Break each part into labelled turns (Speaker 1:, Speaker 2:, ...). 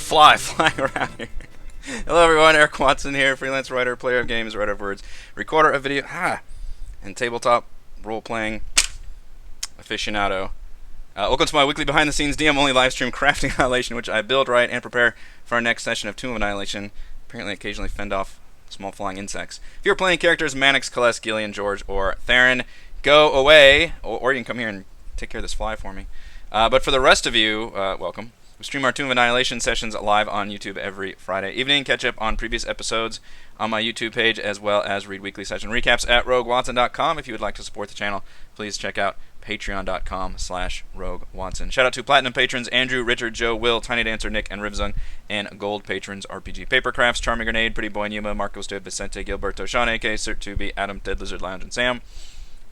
Speaker 1: fly flying around here. Hello everyone, Eric Watson here, freelance writer, player of games, writer of words, recorder of video, and tabletop role-playing aficionado. Welcome to my weekly behind-the-scenes DM-only livestream Crafting Annihilation, which I build, write, and prepare for our next session of Tomb of Annihilation. Apparently occasionally fend off small flying insects. If you're playing characters Mannix, Celeste, Gillian, George, or Theron, go away, or you can come here and take care of this fly for me. But for the rest of you, welcome. We stream our Tomb of Annihilation sessions live on YouTube every Friday evening. Catch up on previous episodes on my YouTube page, as well as read weekly session recaps at roguewatson.com. If you would like to support the channel, please check out patreon.com/roguewatson. Shout out to Platinum patrons Andrew, Richard, Joe, Will, Tiny Dancer, Nick, and Rivzung, and Gold patrons RPG Papercrafts, Charming Grenade, Pretty Boy Numa, Marcos de Vicente, Gilberto, Sean, AK, Cert2B, Adam, Dead Lizard, Lounge, and Sam.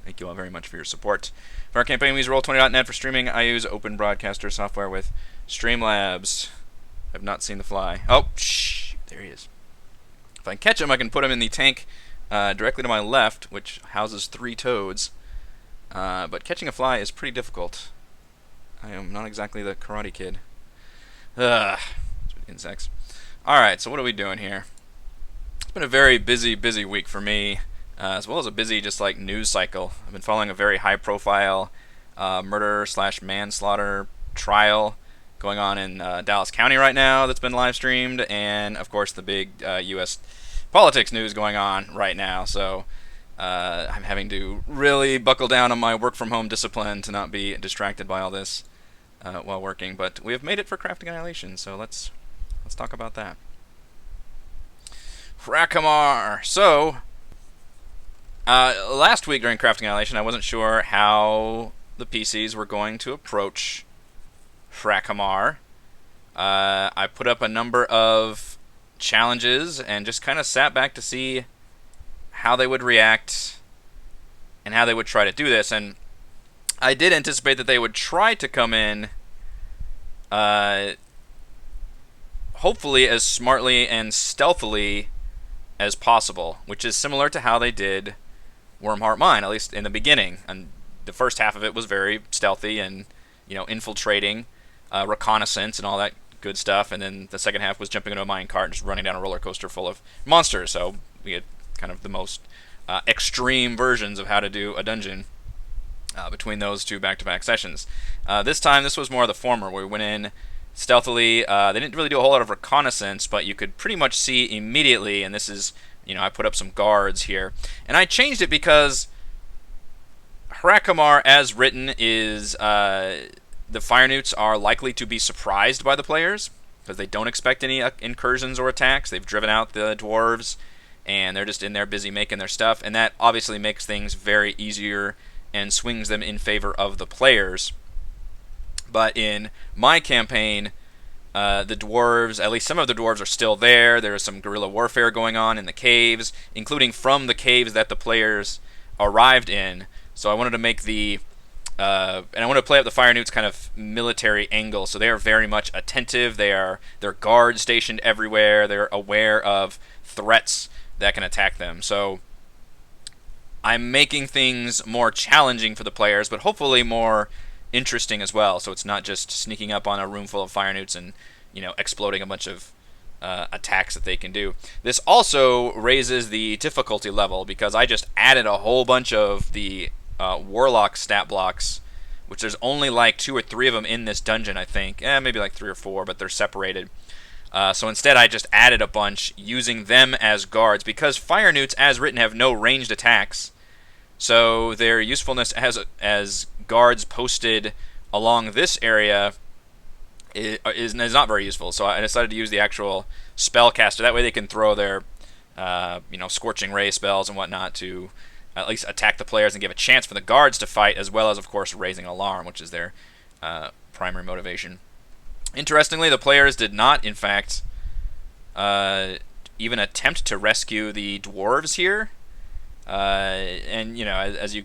Speaker 1: Thank you all very much for your support. For our campaign, we use Roll20.net for streaming. I use Open Broadcaster software with Streamlabs. I've not seen the fly. Oh, shh, there he is. If I can catch him, I can put him in the tank directly to my left, which houses 3 toads. But catching a fly is pretty difficult. I am not exactly the Karate Kid. Insects. Alright, so what are we doing here? It's been a very busy week for me, as well as a busy just like news cycle. I've been following a very high-profile murder/manslaughter trial going on in Dallas County right now that's been live streamed, and of course the big U.S. politics news going on right now. So I'm having to really buckle down on my work-from-home discipline to not be distracted by all this while working. But we have made it for Crafting Annihilation, so let's talk about that. Rakamar. So last week during Crafting Annihilation, I wasn't sure how the PCs were going to approach Rakamar. I put up a number of challenges and just kind of sat back to see how they would react and how they would try to do this. And I did anticipate that they would try to come in hopefully as smartly and stealthily as possible, which is similar to how they did Wormheart Mine, at least in the beginning. And the first half of it was very stealthy and, infiltrating, reconnaissance and all that good stuff, and then the second half was jumping into a mine cart and just running down a roller coaster full of monsters. So we had kind of the most extreme versions of how to do a dungeon between those two back-to-back sessions. This time, this was more of the former, where we went in stealthily. They didn't really do a whole lot of reconnaissance, but you could pretty much see immediately, and this is, I put up some guards here. And I changed it because Rakamar, as written, is the Fire Newts are likely to be surprised by the players, because they don't expect any incursions or attacks. They've driven out the dwarves, and they're just in there busy making their stuff, and that obviously makes things very easier and swings them in favor of the players. But in my campaign, the dwarves, at least some of the dwarves, are still there. There is some guerrilla warfare going on in the caves, including from the caves that the players arrived in. So I wanted to make the and I want to play up the Fire Newt's kind of military angle. So they are very much attentive. They're guards stationed everywhere. They're aware of threats that can attack them. So I'm making things more challenging for the players, but hopefully more interesting as well. So it's not just sneaking up on a room full of Fire Newts and exploding a bunch of attacks that they can do. This also raises the difficulty level because I just added a whole bunch of the Warlock stat blocks, which there's only like 2 or 3 of them in this dungeon, I think. Maybe like 3 or 4, but they're separated. So instead I just added a bunch using them as guards, because Fire Newts, as written, have no ranged attacks. So their usefulness as guards posted along this area is not very useful. So I decided to use the actual spellcaster. That way they can throw their Scorching Ray spells and whatnot to at least attack the players and give a chance for the guards to fight, as well as, of course, raising alarm, which is their primary motivation. Interestingly, the players did not, in fact, even attempt to rescue the dwarves here. And as you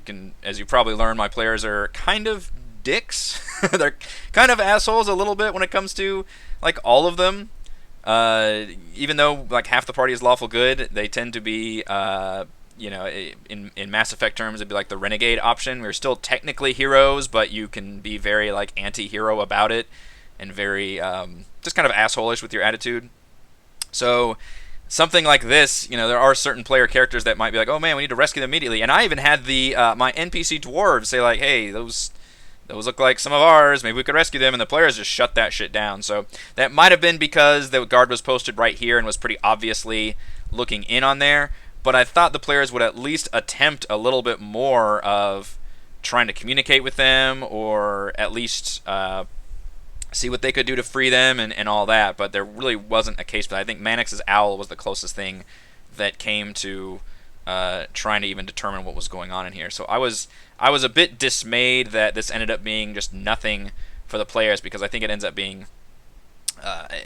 Speaker 1: probably learned, my players are kind of dicks. They're kind of assholes a little bit when it comes to like all of them. Even though like half the party is lawful good, they tend to be in Mass Effect terms, it'd be like the renegade option. We're still technically heroes, but you can be very like anti-hero about it. and very just kind of assholish with your attitude. So something like this, there are certain player characters that might be like, oh man, we need to rescue them immediately. And I even had the my NPC dwarves say like, hey, those look like some of ours. Maybe we could rescue them. And the players just shut that shit down. So that might have been because the guard was posted right here and was pretty obviously looking in on there. But I thought the players would at least attempt a little bit more of trying to communicate with them, or at least see what they could do to free them and all that. But there really wasn't a case for that. I think Mannix's owl was the closest thing that came to trying to even determine what was going on in here. So I was a bit dismayed that this ended up being just nothing for the players, because I think it ends up being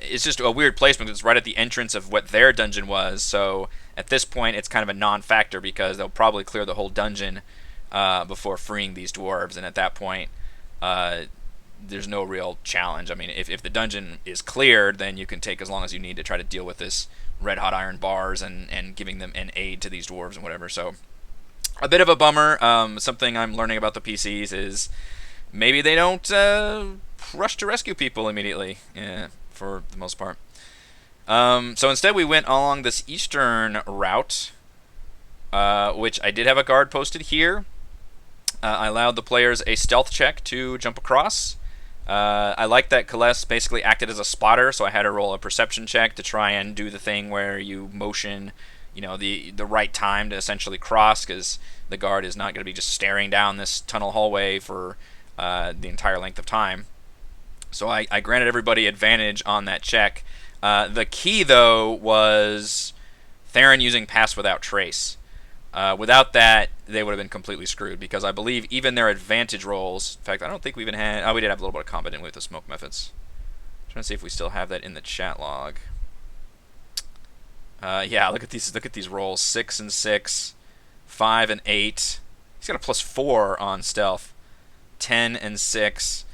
Speaker 1: it's just a weird placement because it's right at the entrance of what their dungeon was. So at this point, it's kind of a non-factor because they'll probably clear the whole dungeon before freeing these dwarves, and at that point, there's no real challenge. I mean, if the dungeon is cleared, then you can take as long as you need to try to deal with this red hot iron bars and giving them an aid to these dwarves and whatever. So a bit of a bummer. Something I'm learning about the PCs is maybe they don't rush to rescue people immediately, for the most part. So instead we went along this eastern route, which I did have a guard posted here. I allowed the players a stealth check to jump across. I like that Celeste basically acted as a spotter, so I had her roll a perception check to try and do the thing where you motion, the right time to essentially cross, because the guard is not going to be just staring down this tunnel hallway for the entire length of time. So I granted everybody advantage on that check. The key, though, was Theron using Pass Without Trace. Without that, they would have been completely screwed, because I believe even their advantage rolls... In fact, I don't think we even had... Oh, we did have a little bit of combat, didn't we, with the smoke methods. I'm trying to see if we still have that in the chat log. Yeah, look at these rolls. 6 and 6, 5 and 8. He's got a +4 on stealth. 10 and 6.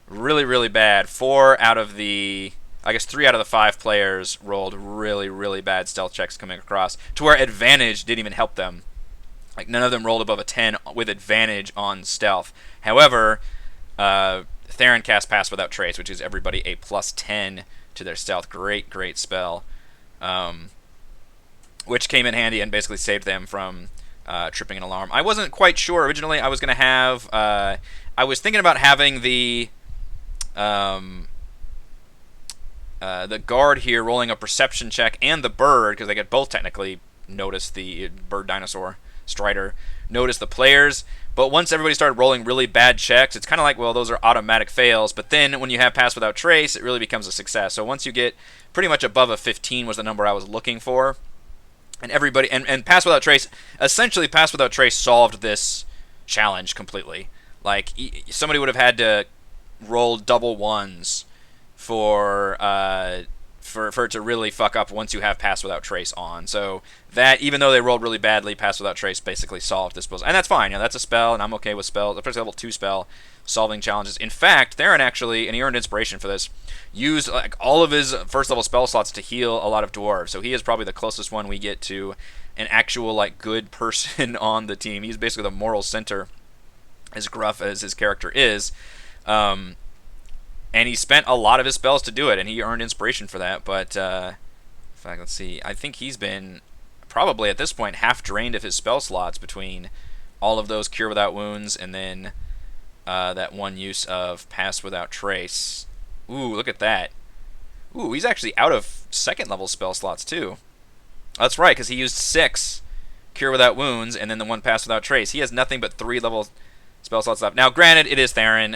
Speaker 1: Really, really bad. 3 out of the 5 players rolled really, really bad stealth checks coming across, to where advantage didn't even help them. Like, none of them rolled above a 10 with advantage on stealth. However, Theron cast Pass Without Trace, which gives everybody a +10 to their stealth. Great, great spell. Which came in handy and basically saved them from tripping an alarm. I wasn't quite sure. Originally, I was going to have... I was thinking about having the guard here rolling a perception check, and the bird, because they could both technically notice the bird dinosaur Strider, notice the players. But once everybody started rolling really bad checks, it's kind of like, well, those are automatic fails. But then when you have Pass Without Trace, it really becomes a success. So once you get pretty much above a 15 was the number I was looking for. And everybody and Pass Without Trace, essentially Pass Without Trace solved this challenge completely. Like, somebody would have had to roll double ones for it to really fuck up once you have Pass Without Trace on. So that, even though they rolled really badly, Pass Without Trace basically solved this puzzle. And that's fine. That's a spell, and I'm okay with spells, especially level 2 spell, solving challenges. In fact, Theron actually, and he earned inspiration for this, used like all of his first level spell slots to heal a lot of dwarves. So he is probably the closest one we get to an actual like good person on the team. He's basically the moral center, as gruff as his character is. And he spent a lot of his spells to do it, and he earned inspiration for that. But, in fact, let's see. I think he's been probably, at this point, half drained of his spell slots between all of those Cure Without Wounds and then that one use of Pass Without Trace. Ooh, look at that. Ooh, he's actually out of second-level spell slots, too. That's right, because he used 6 Cure Without Wounds and then the 1 Pass Without Trace. He has nothing but 3 level spell slots left. Now, granted, it is Theron.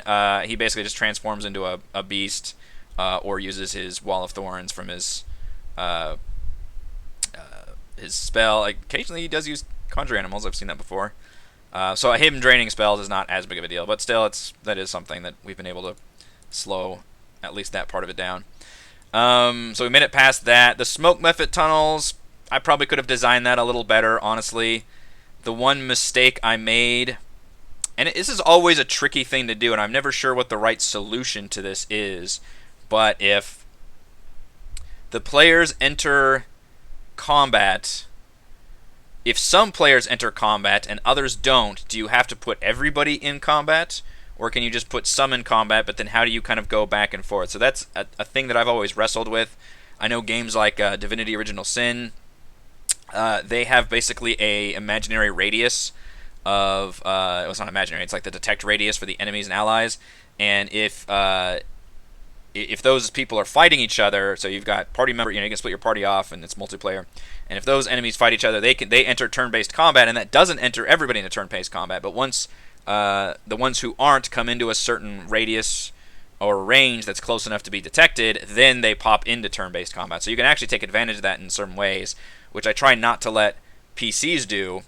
Speaker 1: He basically just transforms into a beast, or uses his Wall of Thorns from his spell. Like, occasionally, he does use Conjure Animals. I've seen that before. So him draining spells is not as big of a deal, but still, that is something that we've been able to slow at least that part of it down. So we made it past that. The smoke method tunnels, I probably could have designed that a little better, honestly. The one mistake I made... And this is always a tricky thing to do, and I'm never sure what the right solution to this is. But if the players enter combat, if some players enter combat and others don't, do you have to put everybody in combat? or can you just put some in combat, but then how do you kind of go back and forth? So that's a thing that I've always wrestled with. I know games like Divinity Original Sin, they have basically a imaginary radius of well, it's not imaginary, it's like the detect radius for the enemies and allies, and if those people are fighting each other, so you've got party member, you know, you can split your party off and it's multiplayer, and if those enemies fight each other, they enter turn-based combat, and that doesn't enter everybody into turn-based combat, but once the ones who aren't come into a certain radius or range that's close enough to be detected, then they pop into turn-based combat. So you can actually take advantage of that in certain ways, which I try not to let PCs do.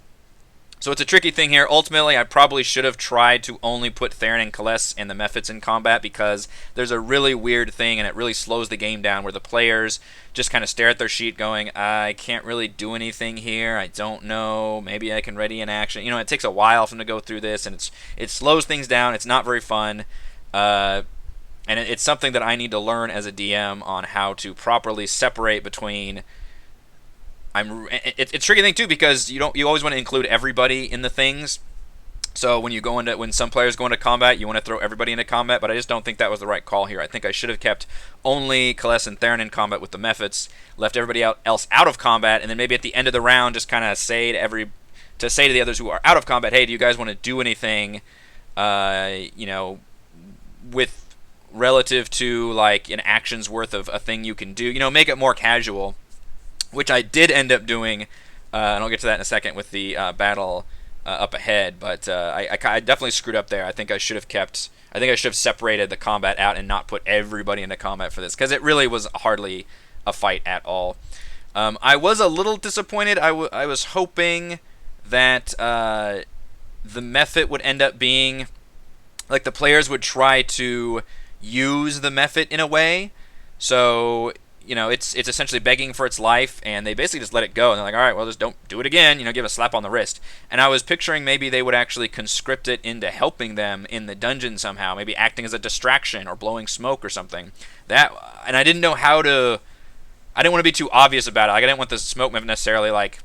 Speaker 1: So it's a tricky thing here. Ultimately, I probably should have tried to only put Theron and Kaless and the Mephits in combat, because there's a really weird thing, and it really slows the game down, where the players just kind of stare at their sheet going, I can't really do anything here, I don't know, maybe I can ready an action. You know, it takes a while for them to go through this, and it slows things down, it's not very fun, and it's something that I need to learn as a DM on how to properly separate between... It's a tricky thing too, because you always want to include everybody in the things. So when some players go into combat, you want to throw everybody into combat, but I just don't think that was the right call here. I think I should have kept only Kaless and Theron in combat with the Mephits, left everybody else out of combat, and then maybe at the end of the round just kind of say to the others who are out of combat, hey, do you guys want to do anything, with relative to like an action's worth of a thing you can do, make it more casual. Which I did end up doing, and I'll get to that in a second with the battle up ahead. But I definitely screwed up there. I think I should have separated the combat out and not put everybody into combat for this, because it really was hardly a fight at all. I was a little disappointed. I was hoping that the Mephit would end up being like the players would try to use the Mephit in a way. So it's essentially begging for its life, and they basically just let it go, and they're like, all right, well, just don't do it again, give a slap on the wrist. And I was picturing maybe they would actually conscript it into helping them in the dungeon somehow, maybe acting as a distraction or blowing smoke or something. And I didn't know I didn't want to be too obvious about it. Like, I didn't want the smoke necessarily like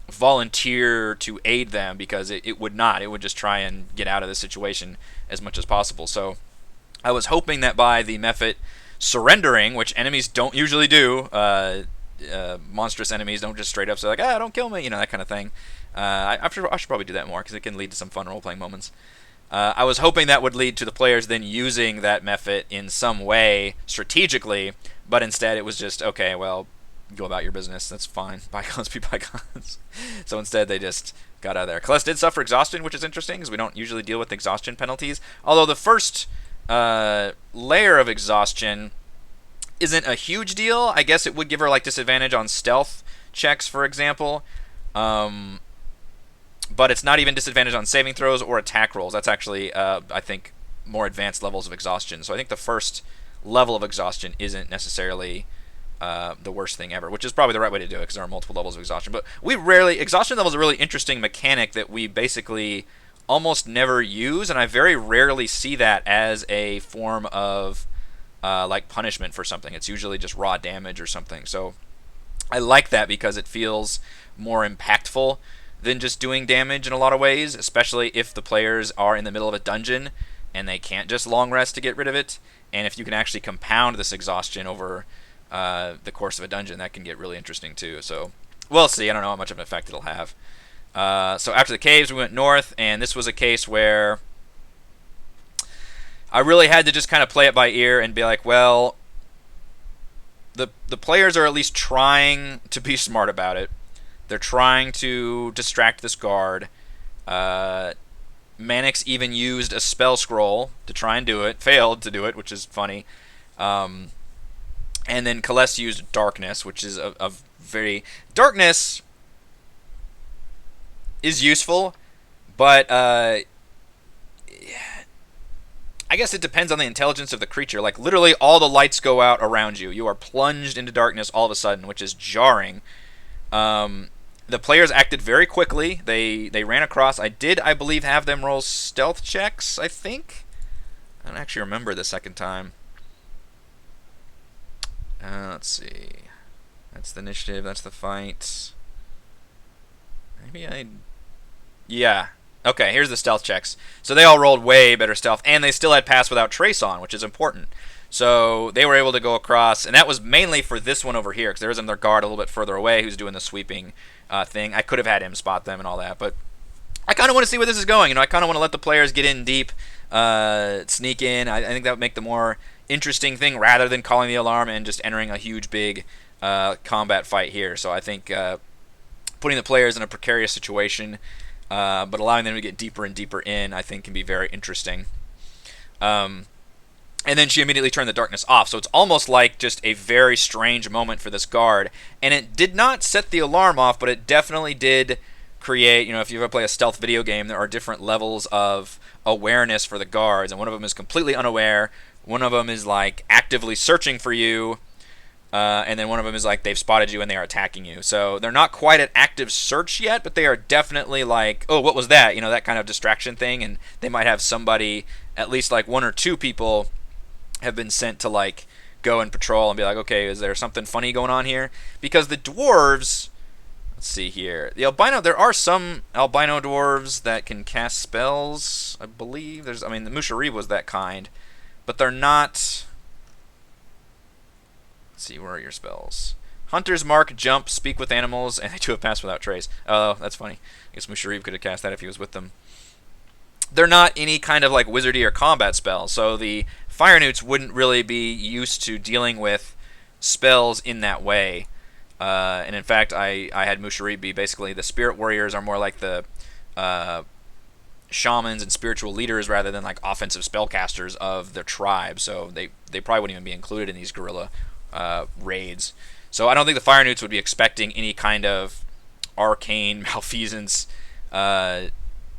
Speaker 1: volunteer to aid them, because it would not. It would just try and get out of the situation as much as possible. So I was hoping that by the Mephit surrendering, which enemies don't usually do, monstrous enemies don't just straight up say like, don't kill me, that kind of thing. I should probably do that more, because it can lead to some fun role-playing moments. I was hoping that would lead to the players then using that Mephit in some way strategically, but instead it was just, okay, well, go about your business, that's fine, bygones be bygones. So instead they just got out of there. Kaless did suffer exhaustion, which is interesting, because we don't usually deal with exhaustion penalties, although the first layer of exhaustion isn't a huge deal. I guess it would give her like disadvantage on stealth checks, for example, but it's not even disadvantage on saving throws or attack rolls. That's actually I think more advanced levels of exhaustion. So I think the first level of exhaustion isn't necessarily the worst thing ever, which is probably the right way to do it, because there are multiple levels of exhaustion. But exhaustion level is a really interesting mechanic that we basically almost never use, and I very rarely see that as a form of like punishment for something. It's usually just raw damage or something. So I like that, because it feels more impactful than just doing damage in a lot of ways, especially if the players are in the middle of a dungeon and they can't just long rest to get rid of it. And if you can actually compound this exhaustion over the course of a dungeon, that can get really interesting too. So we'll see. I don't know how much of an effect it'll have. So after the caves, we went north, and this was a case where I really had to just kind of play it by ear and be like, well, the players are at least trying to be smart about it. They're trying to distract this guard. Mannix even used a spell scroll to try and do it, failed to do it, which is funny. And then Kaless used darkness, which is a very... Darkness is useful, but I guess it depends on the intelligence of the creature. Like, literally all the lights go out around you. You are plunged into darkness all of a sudden, which is jarring. The players acted very quickly. They ran across. I believe, have them roll stealth checks, I think. I don't actually remember the second time. Let's see. That's the initiative. That's the fight. Maybe I... Yeah. Okay, here's the stealth checks. So they all rolled way better stealth, and they still had pass without trace on, which is important. So they were able to go across, and that was mainly for this one over here, because there was another guard a little bit further away who's doing the sweeping thing. I could have had him spot them and all that, but I kind of want to see where this is going. I kind of want to let the players get in deep, sneak in. I think that would make the more interesting thing rather than calling the alarm and just entering a huge, big combat fight here. So I think putting the players in a precarious situation, but allowing them to get deeper and deeper in, I think can be very interesting. And then she immediately turned the darkness off. So it's almost like just a very strange moment for this guard. And it did not set the alarm off, but it definitely did create, if you ever play a stealth video game, there are different levels of awareness for the guards. And one of them is completely unaware. One of them is like actively searching for you. And then one of them is like they've spotted you and they are attacking you. So they're not quite at active search yet, but they are definitely like, oh, what was that? That kind of distraction thing. And they might have somebody, at least like one or two people, have been sent to like go and patrol and be like, okay, is there something funny going on here? Because the dwarves, let's see here, there are some albino dwarves that can cast spells, I believe. The Musharib was that kind, but they're not. Let's see, where are your spells? Hunter's Mark, Jump, Speak with Animals, and they do have Pass Without Trace. Oh, that's funny. I guess Musharib could have cast that if he was with them. They're not any kind of like wizardy or combat spells, so the Fire Newts wouldn't really be used to dealing with spells in that way. And in fact, I had Musharib be basically the spirit warriors are more like the shamans and spiritual leaders rather than like offensive spellcasters of their tribe. So they probably wouldn't even be included in these guerrilla raids. So I don't think the Fire Newts would be expecting any kind of arcane malfeasance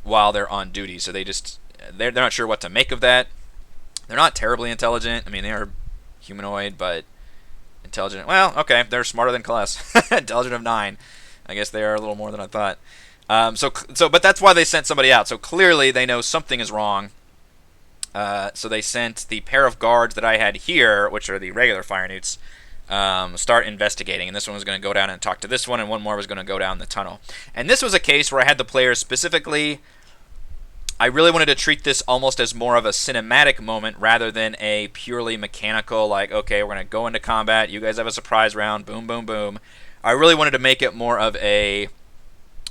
Speaker 1: while they're on duty. So they're not sure what to make of that. They're not terribly intelligent. They are humanoid, but intelligent. Well, okay, they're smarter than Kales. Intelligent of 9. I guess they are a little more than I thought. But that's why they sent somebody out. So clearly they know something is wrong. So they sent the pair of guards that I had here, which are the regular Fire Newts, start investigating. And this one was going to go down and talk to this one, and one more was going to go down the tunnel. And this was a case where I had the players specifically. I really wanted to treat this almost as more of a cinematic moment rather than a purely mechanical, like, okay, we're going to go into combat, you guys have a surprise round, boom, boom, boom. I really wanted to make it more of a,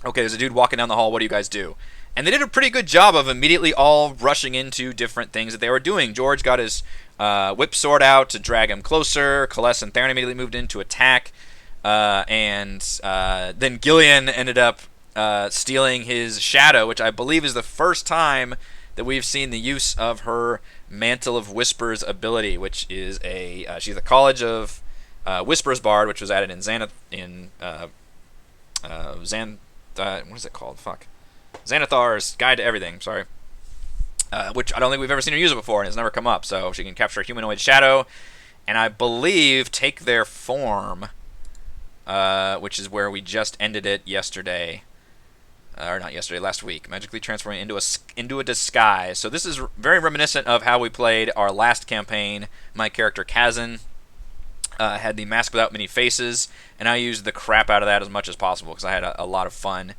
Speaker 1: okay, there's a dude walking down the hall, what do you guys do? And they did a pretty good job of immediately all rushing into different things that they were doing. George got his whip sword out to drag him closer. Kales and Theron immediately moved in to attack. And then Gillian ended up stealing his shadow, which I believe is the first time that we've seen the use of her Mantle of Whispers ability, which is she's a College of Whispers Bard, which was added in what is it called? Xanathar's Guide to Everything, sorry. Which I don't think we've ever seen her use it before, and it's never come up. So she can capture a humanoid shadow, and I believe take their form, which is where we just ended it yesterday. Or not yesterday, last week. Magically transforming into a disguise. So this is very reminiscent of how we played our last campaign. My character Kazan had the Mask Without Many Faces, and I used the crap out of that as much as possible because I had a lot of fun.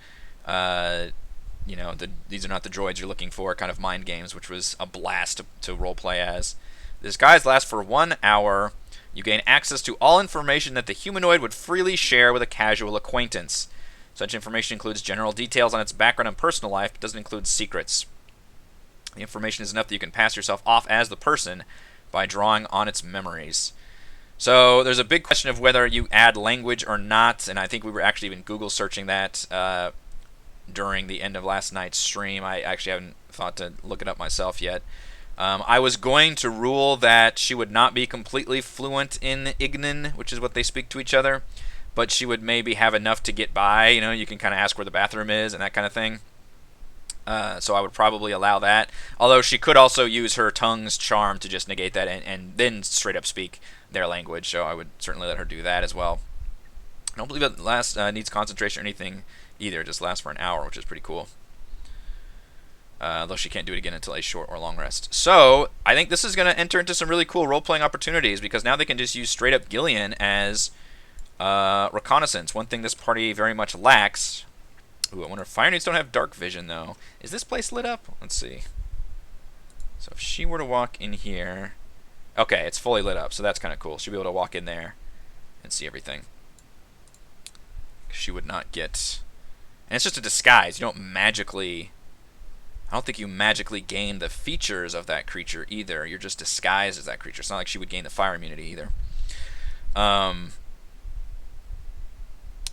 Speaker 1: These are not the droids you're looking for kind of mind games, which was a blast to roleplay as. The disguise lasts for 1 hour. You gain access to all information that the humanoid would freely share with a casual acquaintance. Such information includes general details on its background and personal life, but doesn't include secrets. The information is enough that you can pass yourself off as the person by drawing on its memories. So there's a big question of whether you add language or not, and I think we were actually even Google searching that during the end of last night's stream. I actually haven't thought to look it up myself yet. I was going to rule that she would not be completely fluent in Ignan, which is what they speak to each other, but she would maybe have enough to get by. You can kind of ask where the bathroom is and that kind of thing. So I would probably allow that. Although she could also use her tongue's charm to just negate that and then straight up speak their language. So I would certainly let her do that as well. I don't believe it needs concentration or anything either. It just lasts for an hour, which is pretty cool. Though she can't do it again until a short or long rest. So I think this is going to enter into some really cool role-playing opportunities because now they can just use straight up Gillian as reconnaissance. One thing this party very much lacks Ooh, I wonder if fire newts don't have dark vision, though. Is this place lit up? Let's see. So if she were to walk in here... Okay, it's fully lit up, so that's kind of cool. She'll be able to walk in there and see everything. She would not get... And it's just a disguise. You don't magically... I don't think you magically gain the features of that creature either. You're just disguised as that creature. It's not like she would gain the fire immunity either.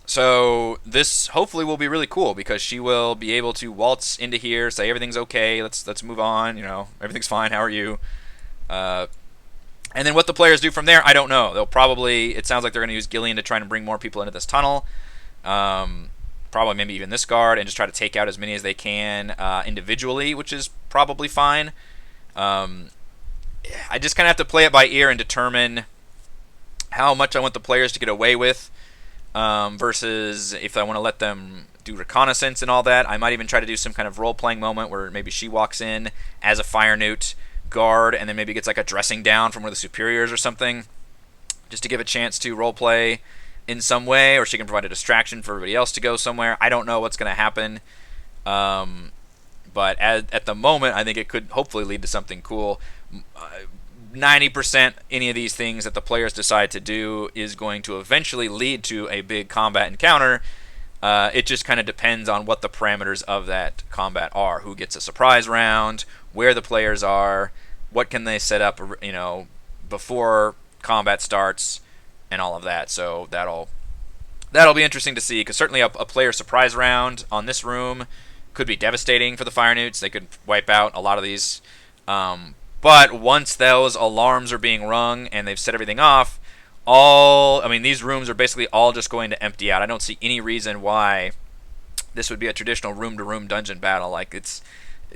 Speaker 1: So this hopefully will be really cool because she will be able to waltz into here, say everything's okay, let's move on, you know, everything's fine, how are you? And then what the players do from there, I don't know. They'll probably, it sounds like they're going to use Gillian to try and bring more people into this tunnel. Probably maybe even this guard, and just try to take out as many as they can individually, which is probably fine. I just kind of have to play it by ear and determine how much I want the players to get away with. Versus if I want to let them do reconnaissance and all that. I might even try to do some kind of role-playing moment where maybe she walks in as a fire newt guard and then maybe gets like a dressing down from one of the superiors or something, just to give a chance to role-play in some way, or she can provide a distraction for everybody else to go somewhere. I don't know what's going to happen, but at the moment, I think it could hopefully lead to something cool. 90% any of these things that the players decide to do is going to eventually lead to a big combat encounter. It just kind of depends on what the parameters of that combat are. Who gets a surprise round, where the players are, what can they set up, you know, before combat starts, and all of that. So that'll be interesting to see, because certainly a player surprise round on this room could be devastating for the fire newts. They could wipe out a lot of these. But once those alarms are being rung and they've set everything off, these rooms are basically all just going to empty out. I don't see any reason why this would be a traditional room-to-room dungeon battle. Like, it's,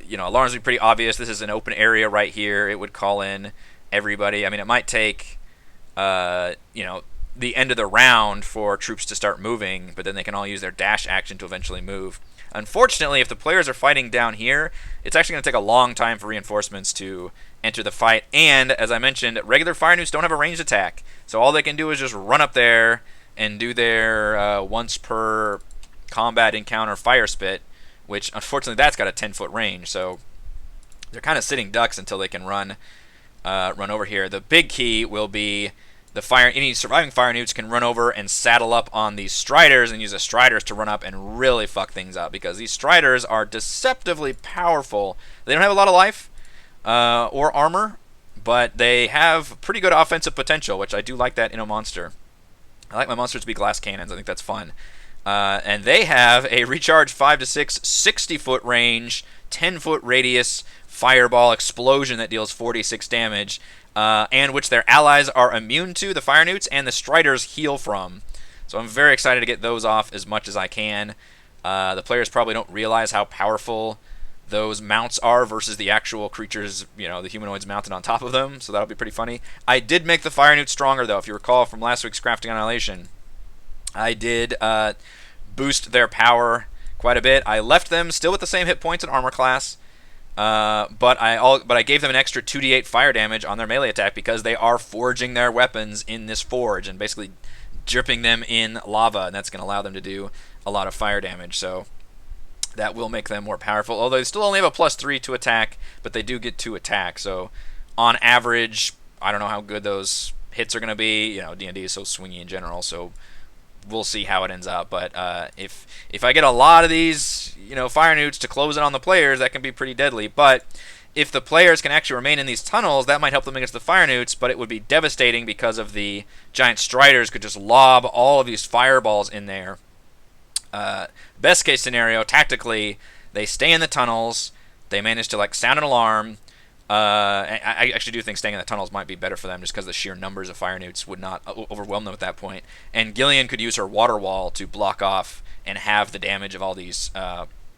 Speaker 1: you know, alarms would be pretty obvious. This is an open area right here. It would call in everybody. I mean, it might take, the end of the round for troops to start moving, but then they can all use their dash action to eventually move. Unfortunately, if the players are fighting down here, it's actually going to take a long time for reinforcements to enter the fight. And, as I mentioned, regular fire newts don't have a ranged attack. So all they can do is just run up there and do their once per combat encounter fire spit, which, unfortunately, that's got a 10-foot range. So they're kind of sitting ducks until they can run over here. The big key will be any surviving fire newts can run over and saddle up on these striders and use the striders to run up and really fuck things up, because these striders are deceptively powerful. They don't have a lot of life or armor, but they have pretty good offensive potential, which I do like that in a monster. I like my monsters to be glass cannons. I think that's fun. And they have a recharge 5 to 6, 60-foot range, 10-foot radius fireball explosion that deals 46 damage. And which their allies are immune to, the fire newts, and the striders heal from. So I'm very excited to get those off as much as I can. The players probably don't realize how powerful those mounts are versus the actual creatures, the humanoids mounted on top of them, so that'll be pretty funny. I did make the fire newts stronger, though. If you recall from last week's Crafting Annihilation, I did boost their power quite a bit. I left them still with the same hit points and armor class, but I gave them an extra 2d8 fire damage on their melee attack because they are forging their weapons in this forge and basically dripping them in lava, and that's going to allow them to do a lot of fire damage. So that will make them more powerful. Although they still only have a +3 to attack, but they do get 2 attack. So on average, I don't know how good those hits are going to be. D&D is so swingy in general, so we'll see how it ends up. But if I get a lot of these, fire newts to close in on the players, that can be pretty deadly. But if the players can actually remain in these tunnels, that might help them against the fire newts, but it would be devastating because of the giant striders could just lob all of these fireballs in there. Best case scenario, tactically, they stay in the tunnels, they manage to sound an alarm. I actually do think staying in the tunnels might be better for them, just because the sheer numbers of fire newts would not overwhelm them at that point. And Gillian could use her water wall to block off and have the damage of all these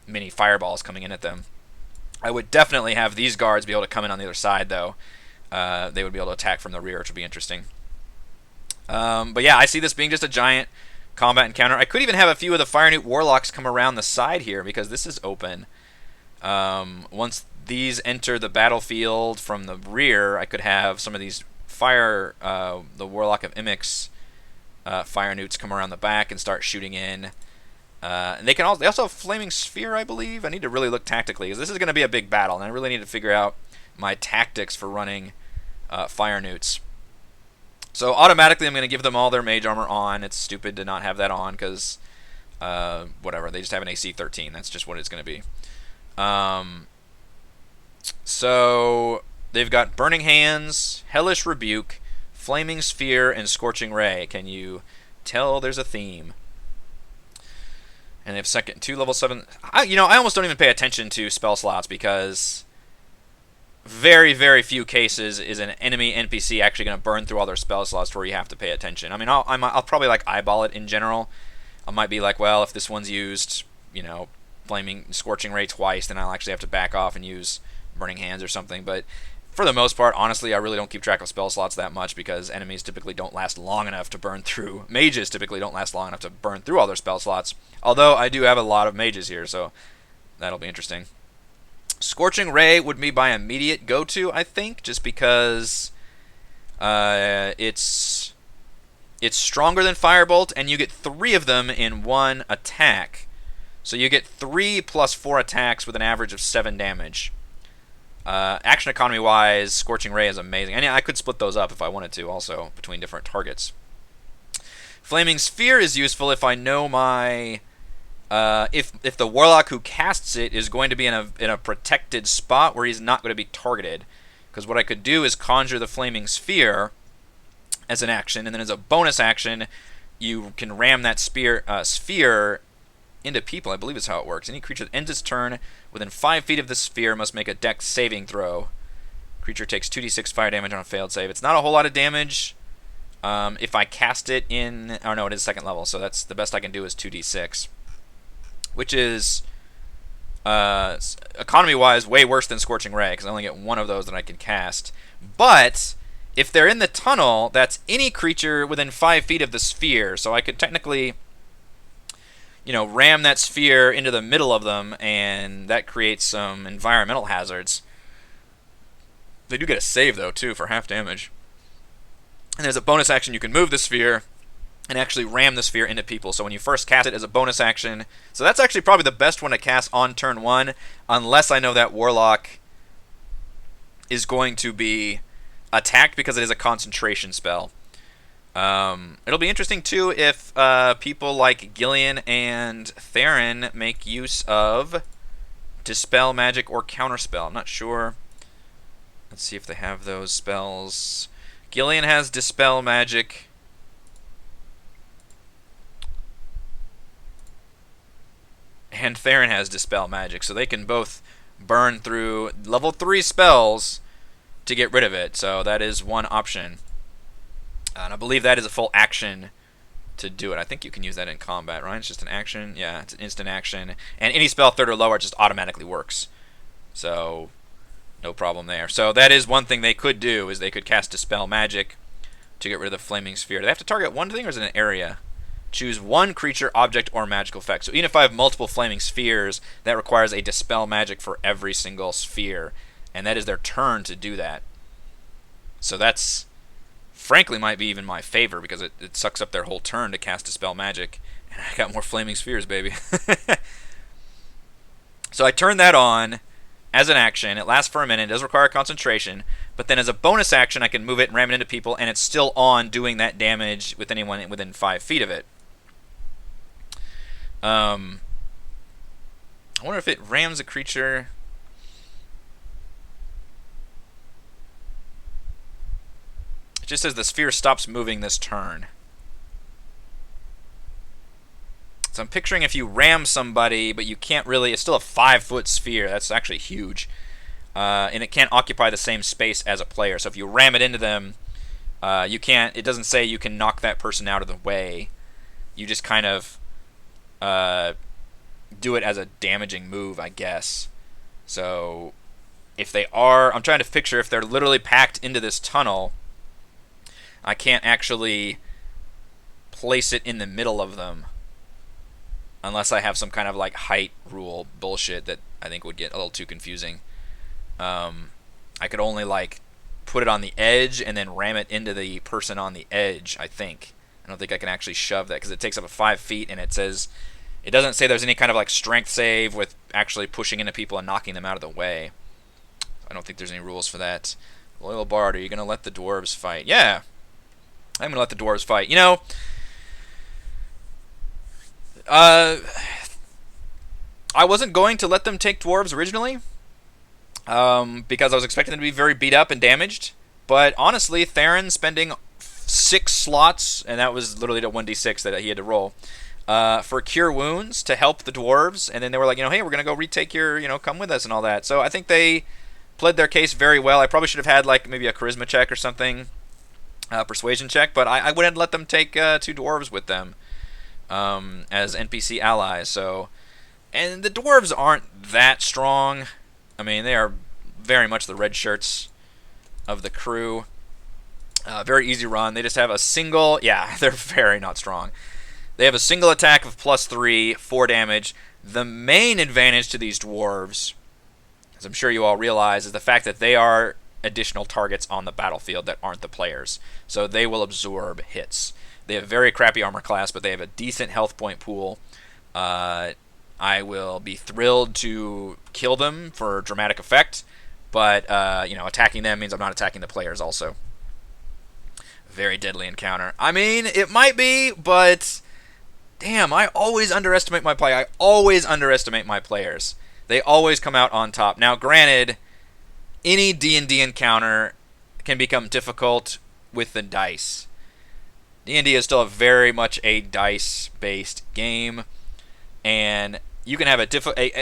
Speaker 1: mini fireballs coming in at them. I would definitely have these guards be able to come in on the other side, though. They would be able to attack from the rear, which would be interesting. But yeah, I see this being just a giant combat encounter. I could even have a few of the fire newt warlocks come around the side here, because this is open. Once these enter the battlefield from the rear, I could have some of these the Warlock of Imix fire newts come around the back and start shooting in. And they also have Flaming Sphere, I believe. I need to really look tactically because this is going to be a big battle, and I really need to figure out my tactics for running fire newts. So automatically, I'm going to give them all their mage armor on. It's stupid to not have that on because whatever. They just have an AC 13. That's just what it's going to be. So they've got Burning Hands, Hellish Rebuke, Flaming Sphere, and Scorching Ray. Can you tell there's a theme? And they have second 2 level 7. I almost don't even pay attention to spell slots because very, very few cases is an enemy NPC actually going to burn through all their spell slots to where you have to pay attention. I mean, I'll probably like eyeball it in general. I might be like, well, if this one's used, Flaming Scorching Ray twice, then I'll actually have to back off and use Burning Hands or something. But for the most part, honestly, I really don't keep track of spell slots that much because enemies typically don't last long enough to burn through. Mages typically don't last long enough to burn through all their spell slots. Although I do have a lot of mages here, so that'll be interesting. Scorching Ray would be my immediate go-to, I think, just because it's stronger than Firebolt, and you get 3 of them in one attack. So you get 3 plus 4 attacks with an average of 7 damage. Action economy-wise, Scorching Ray is amazing. And I could split those up if I wanted to, also, between different targets. Flaming Sphere is useful if I know my... if the Warlock who casts it is going to be in a protected spot where he's not going to be targeted. Because what I could do is conjure the Flaming Sphere as an action, and then as a bonus action, you can ram that sphere into people, I believe is how it works. Any creature that ends its turn within 5 feet of the sphere must make a Dex saving throw. Creature takes 2d6 fire damage on a failed save. It's not a whole lot of damage if I cast it in... Oh, no, it is second level, so that's the best I can do is 2d6. Which is, economy-wise, way worse than Scorching Ray, because I only get 1 of those that I can cast. But if they're in the tunnel, that's any creature within 5 feet of the sphere, so I could technically... ram that sphere into the middle of them, and that creates some environmental hazards. They do get a save, though, too, for half damage. And there's a bonus action. You can move the sphere and actually ram the sphere into people. So when you first cast it as a bonus action... So that's actually probably the best one to cast on turn 1, unless I know that Warlock is going to be attacked because it is a concentration spell. It'll be interesting, too, if people like Gillian and Theron make use of Dispel Magic or Counterspell. I'm not sure. Let's see if they have those spells. Gillian has Dispel Magic. And Theron has Dispel Magic, so they can both burn through level 3 spells to get rid of it. So that is one option. And I believe that is a full action to do it. I think you can use that in combat, right? It's just an action. Yeah, it's an instant action. And any spell 3rd or lower just automatically works. So, no problem there. So that is one thing they could do, is they could cast Dispel Magic to get rid of the Flaming Sphere. Do they have to target one thing, or is it an area? Choose one creature, object, or magical effect. So even if I have multiple Flaming Spheres, that requires a Dispel Magic for every single sphere. And that is their turn to do that. So that's... frankly might be even my favor, because it sucks up their whole turn to cast Dispel Magic, and I got more Flaming Spheres, baby. So I turn that on as an action. It lasts for a minute. It does require concentration, but then as a bonus action I can move it and ram it into people, and it's still on doing that damage with anyone within 5 feet of it. I wonder if it rams a creature... It just says the sphere stops moving this turn. So I'm picturing if you ram somebody, but you can't really... It's still a 5-foot sphere. That's actually huge. And it can't occupy the same space as a player. So if you ram it into them, you can't... It doesn't say you can knock that person out of the way. You just kind of do it as a damaging move, I guess. So if they are... I'm trying to picture if they're literally packed into this tunnel... I can't actually place it in the middle of them unless I have some kind of like height rule bullshit that I think would get a little too confusing. I could only like put it on the edge and then ram it into the person on the edge, I think. I don't think I can actually shove that because it takes up 5 feet, and it says It doesn't say there's any kind of like strength save with actually pushing into people and knocking them out of the way. I don't think there's any rules for that. Loyal Bard, are you going to let the dwarves fight? Yeah, I'm going to let the dwarves fight. You know, I wasn't going to let them take dwarves originally because I was expecting them to be very beat up and damaged. But honestly, Theron spending 6 slots, and that was literally the 1d6 that he had to roll, for Cure Wounds to help the dwarves, and then they were like, hey, we're going to go retake your, come with us and all that. So I think they pled their case very well. I probably should have had like maybe a charisma check or something, persuasion check, but I wouldn't let them take 2 dwarves with them as NPC allies. So, and the dwarves aren't that strong. I mean, they are very much the red shirts of the crew. Very easy run. They just have a single... Yeah, they're very not strong. They have a single attack of +3, 4 damage. The main advantage to these dwarves, as I'm sure you all realize, is the fact that they are additional targets on the battlefield that aren't the players. So they will absorb hits. They have very crappy armor class, but they have a decent health point pool. I will be thrilled to kill them for dramatic effect, but attacking them means I'm not attacking the players also. Very deadly encounter. I mean, it might be, but damn, I always underestimate my play. I always underestimate my players. They always come out on top. Now, granted, any D&D encounter can become difficult with the dice. D&D is still very much a dice-based game, and you can have an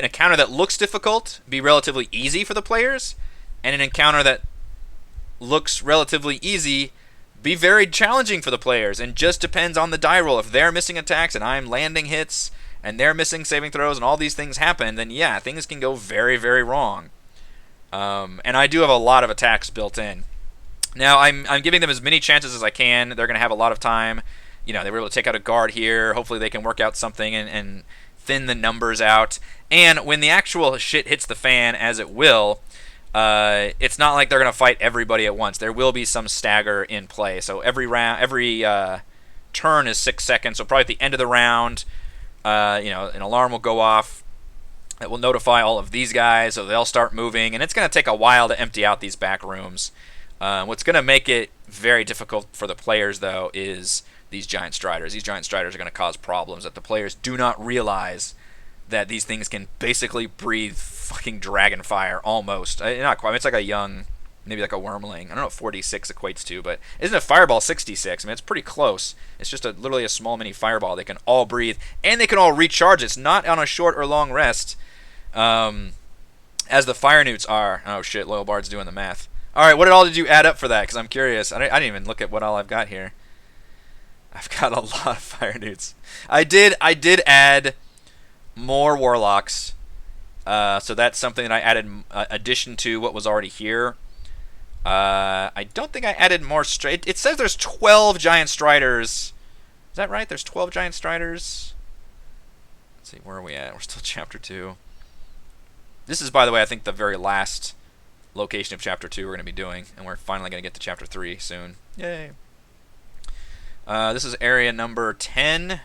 Speaker 1: encounter that looks difficult be relatively easy for the players, and an encounter that looks relatively easy be very challenging for the players, and just depends on the die roll. If they're missing attacks and I'm landing hits and they're missing saving throws and all these things happen, then yeah, things can go very, very wrong. And I do have a lot of attacks built in. Now, I'm giving them as many chances as I can. They're going to have a lot of time. They were able to take out a guard here. Hopefully they can work out something and thin the numbers out. And when the actual shit hits the fan, as it will, it's not like they're going to fight everybody at once. There will be some stagger in play. So every turn is 6 seconds. So probably at the end of the round, an alarm will go off that will notify all of these guys, so they'll start moving. And it's going to take a while to empty out these back rooms. What's going to make it very difficult for the players, though, is these giant striders. These giant striders are going to cause problems that the players do not realize that these things can basically breathe fucking dragon fire, almost. Not quite. It's like a young, maybe like a wormling. I don't know what 4d6 equates to, but isn't a fireball 66? I mean, it's pretty close. It's just literally a small mini fireball. They can all breathe, and they can all recharge. It's not on a short or long rest, as the fire newts are. Oh shit, Loyal Bard's doing the math. All right, what all did you add up for that? Because I'm curious. I didn't even look at what all I've got here. I've got a lot of fire newts. I did add more warlocks. So that's something that I added addition to what was already here. I don't think I added more straight. It says there's 12 giant striders. Is that right? There's 12 giant striders. Let's see, where are we at? We're still chapter 2. This is, by the way, I think the very last location of chapter 2 we're going to be doing, and we're finally going to get to chapter 3 soon. Yay. This is area number 10.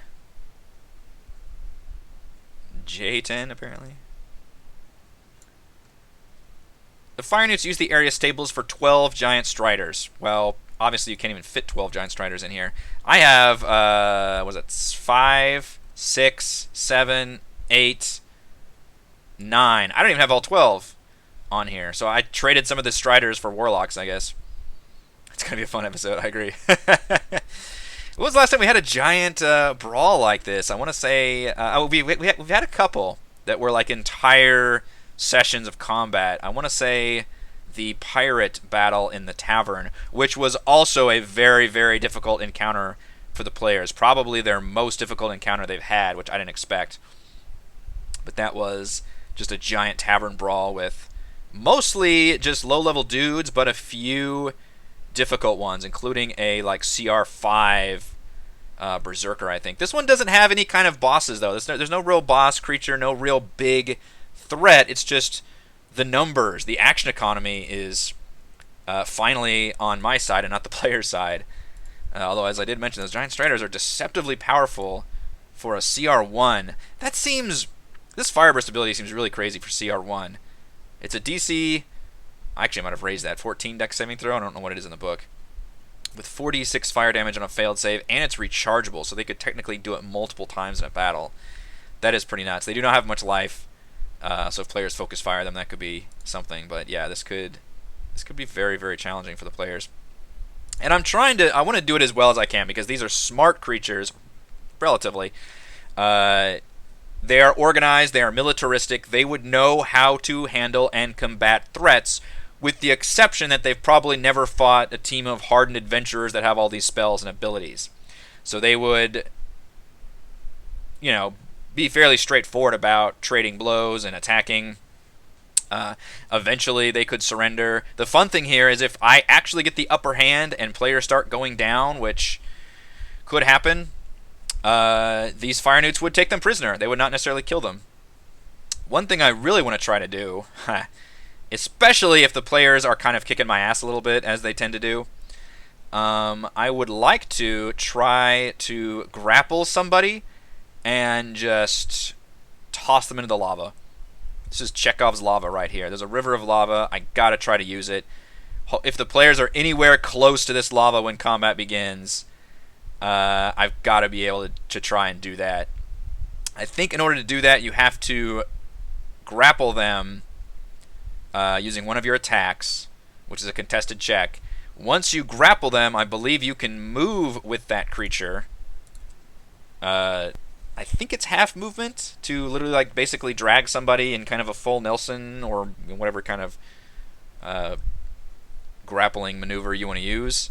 Speaker 1: J10, apparently. The fire newts use the area stables for 12 giant striders. Well, obviously you can't even fit 12 giant striders in here. I have, 5, 6, 7, 8, 9. I don't even have all 12 on here. So I traded some of the striders for warlocks, I guess. It's going to be a fun episode, I agree. When was the last time we had a giant brawl like this? I want to say... we've had a couple that were like entire sessions of combat. I want to say the pirate battle in the tavern, which was also a very, very difficult encounter for the players. Probably their most difficult encounter they've had, which I didn't expect. But that was just a giant tavern brawl with mostly just low-level dudes, but a few difficult ones, including a like CR5 berserker, I think. This one doesn't have any kind of bosses, though. There's no real boss creature, no real big threat. It's just the numbers. The action economy is finally on my side and not the player's side. Although, as I did mention, those giant striders are deceptively powerful for a CR1. That seems... This Fire Burst ability seems really crazy for CR1. It's a DC... Actually, I might have raised that. 14 dex saving throw? I don't know what it is in the book. With 46 fire damage on a failed save, and it's rechargeable, so they could technically do it multiple times in a battle. That is pretty nuts. They do not have much life, so if players focus fire them, that could be something. But yeah, this could be very, very challenging for the players. And I want to do it as well as I can, because these are smart creatures, relatively. They are organized, they are militaristic, they would know how to handle and combat threats, with the exception that they've probably never fought a team of hardened adventurers that have all these spells and abilities. So they would, be fairly straightforward about trading blows and attacking. Eventually they could surrender. The fun thing here is if I actually get the upper hand and players start going down, which could happen, these fire newts would take them prisoner. They would not necessarily kill them. One thing I really want to try to do, especially if the players are kind of kicking my ass a little bit, as they tend to do, I would like to try to grapple somebody and just toss them into the lava. This is Chekhov's lava right here. There's a river of lava. I gotta try to use it. If the players are anywhere close to this lava when combat begins, I've got to be able to try and do that. I think in order to do that, you have to grapple them using one of your attacks, which is a contested check. Once you grapple them, I believe you can move with that creature. I think it's half movement to literally basically drag somebody in kind of a full Nelson or whatever kind of grappling maneuver you want to use.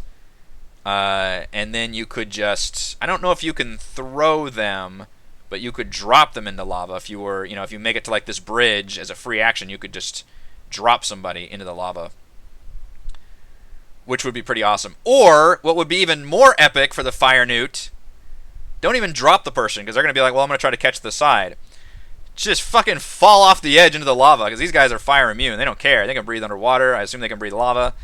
Speaker 1: And then you could just... I don't know if you can throw them, but you could drop them into lava. If you were, if you make it to this bridge as a free action, you could just drop somebody into the lava, which would be pretty awesome. Or, what would be even more epic for the Fire Newt, don't even drop the person, because they're going to be like, well, I'm going to try to catch the side. Just fucking fall off the edge into the lava, because these guys are fire immune. They don't care. They can breathe underwater. I assume they can breathe lava.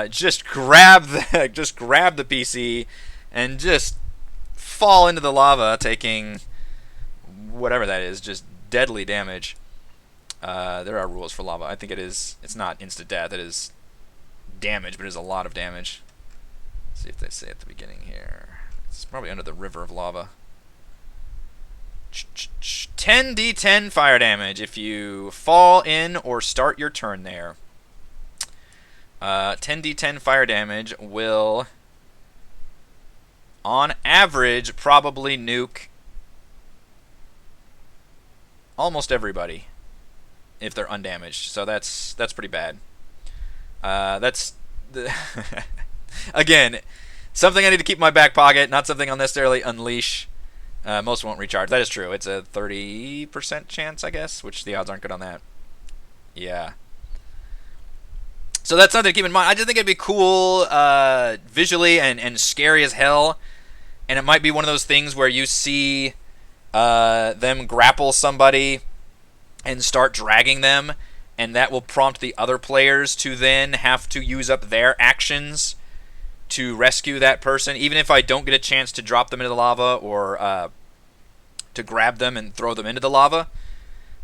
Speaker 1: Just grab the PC and just fall into the lava, taking whatever that is, just deadly damage. There are rules for lava. I think it's not instant death. It is damage, but it is a lot of damage. Let's see if they say at the beginning here. It's probably under the river of lava. 10d10 fire damage if you fall in or start your turn there. 10d10 fire damage will, on average, probably nuke almost everybody if they're undamaged. So that's pretty bad. That's the again, something I need to keep in my back pocket. Not something I'll necessarily unleash. Most won't recharge. That is true. It's a 30% chance, I guess, which the odds aren't good on that. Yeah. So that's something to keep in mind. I just think it'd be cool visually and scary as hell. And it might be one of those things where you see them grapple somebody and start dragging them, and that will prompt the other players to then have to use up their actions to rescue that person. Even if I don't get a chance to drop them into the lava or to grab them and throw them into the lava,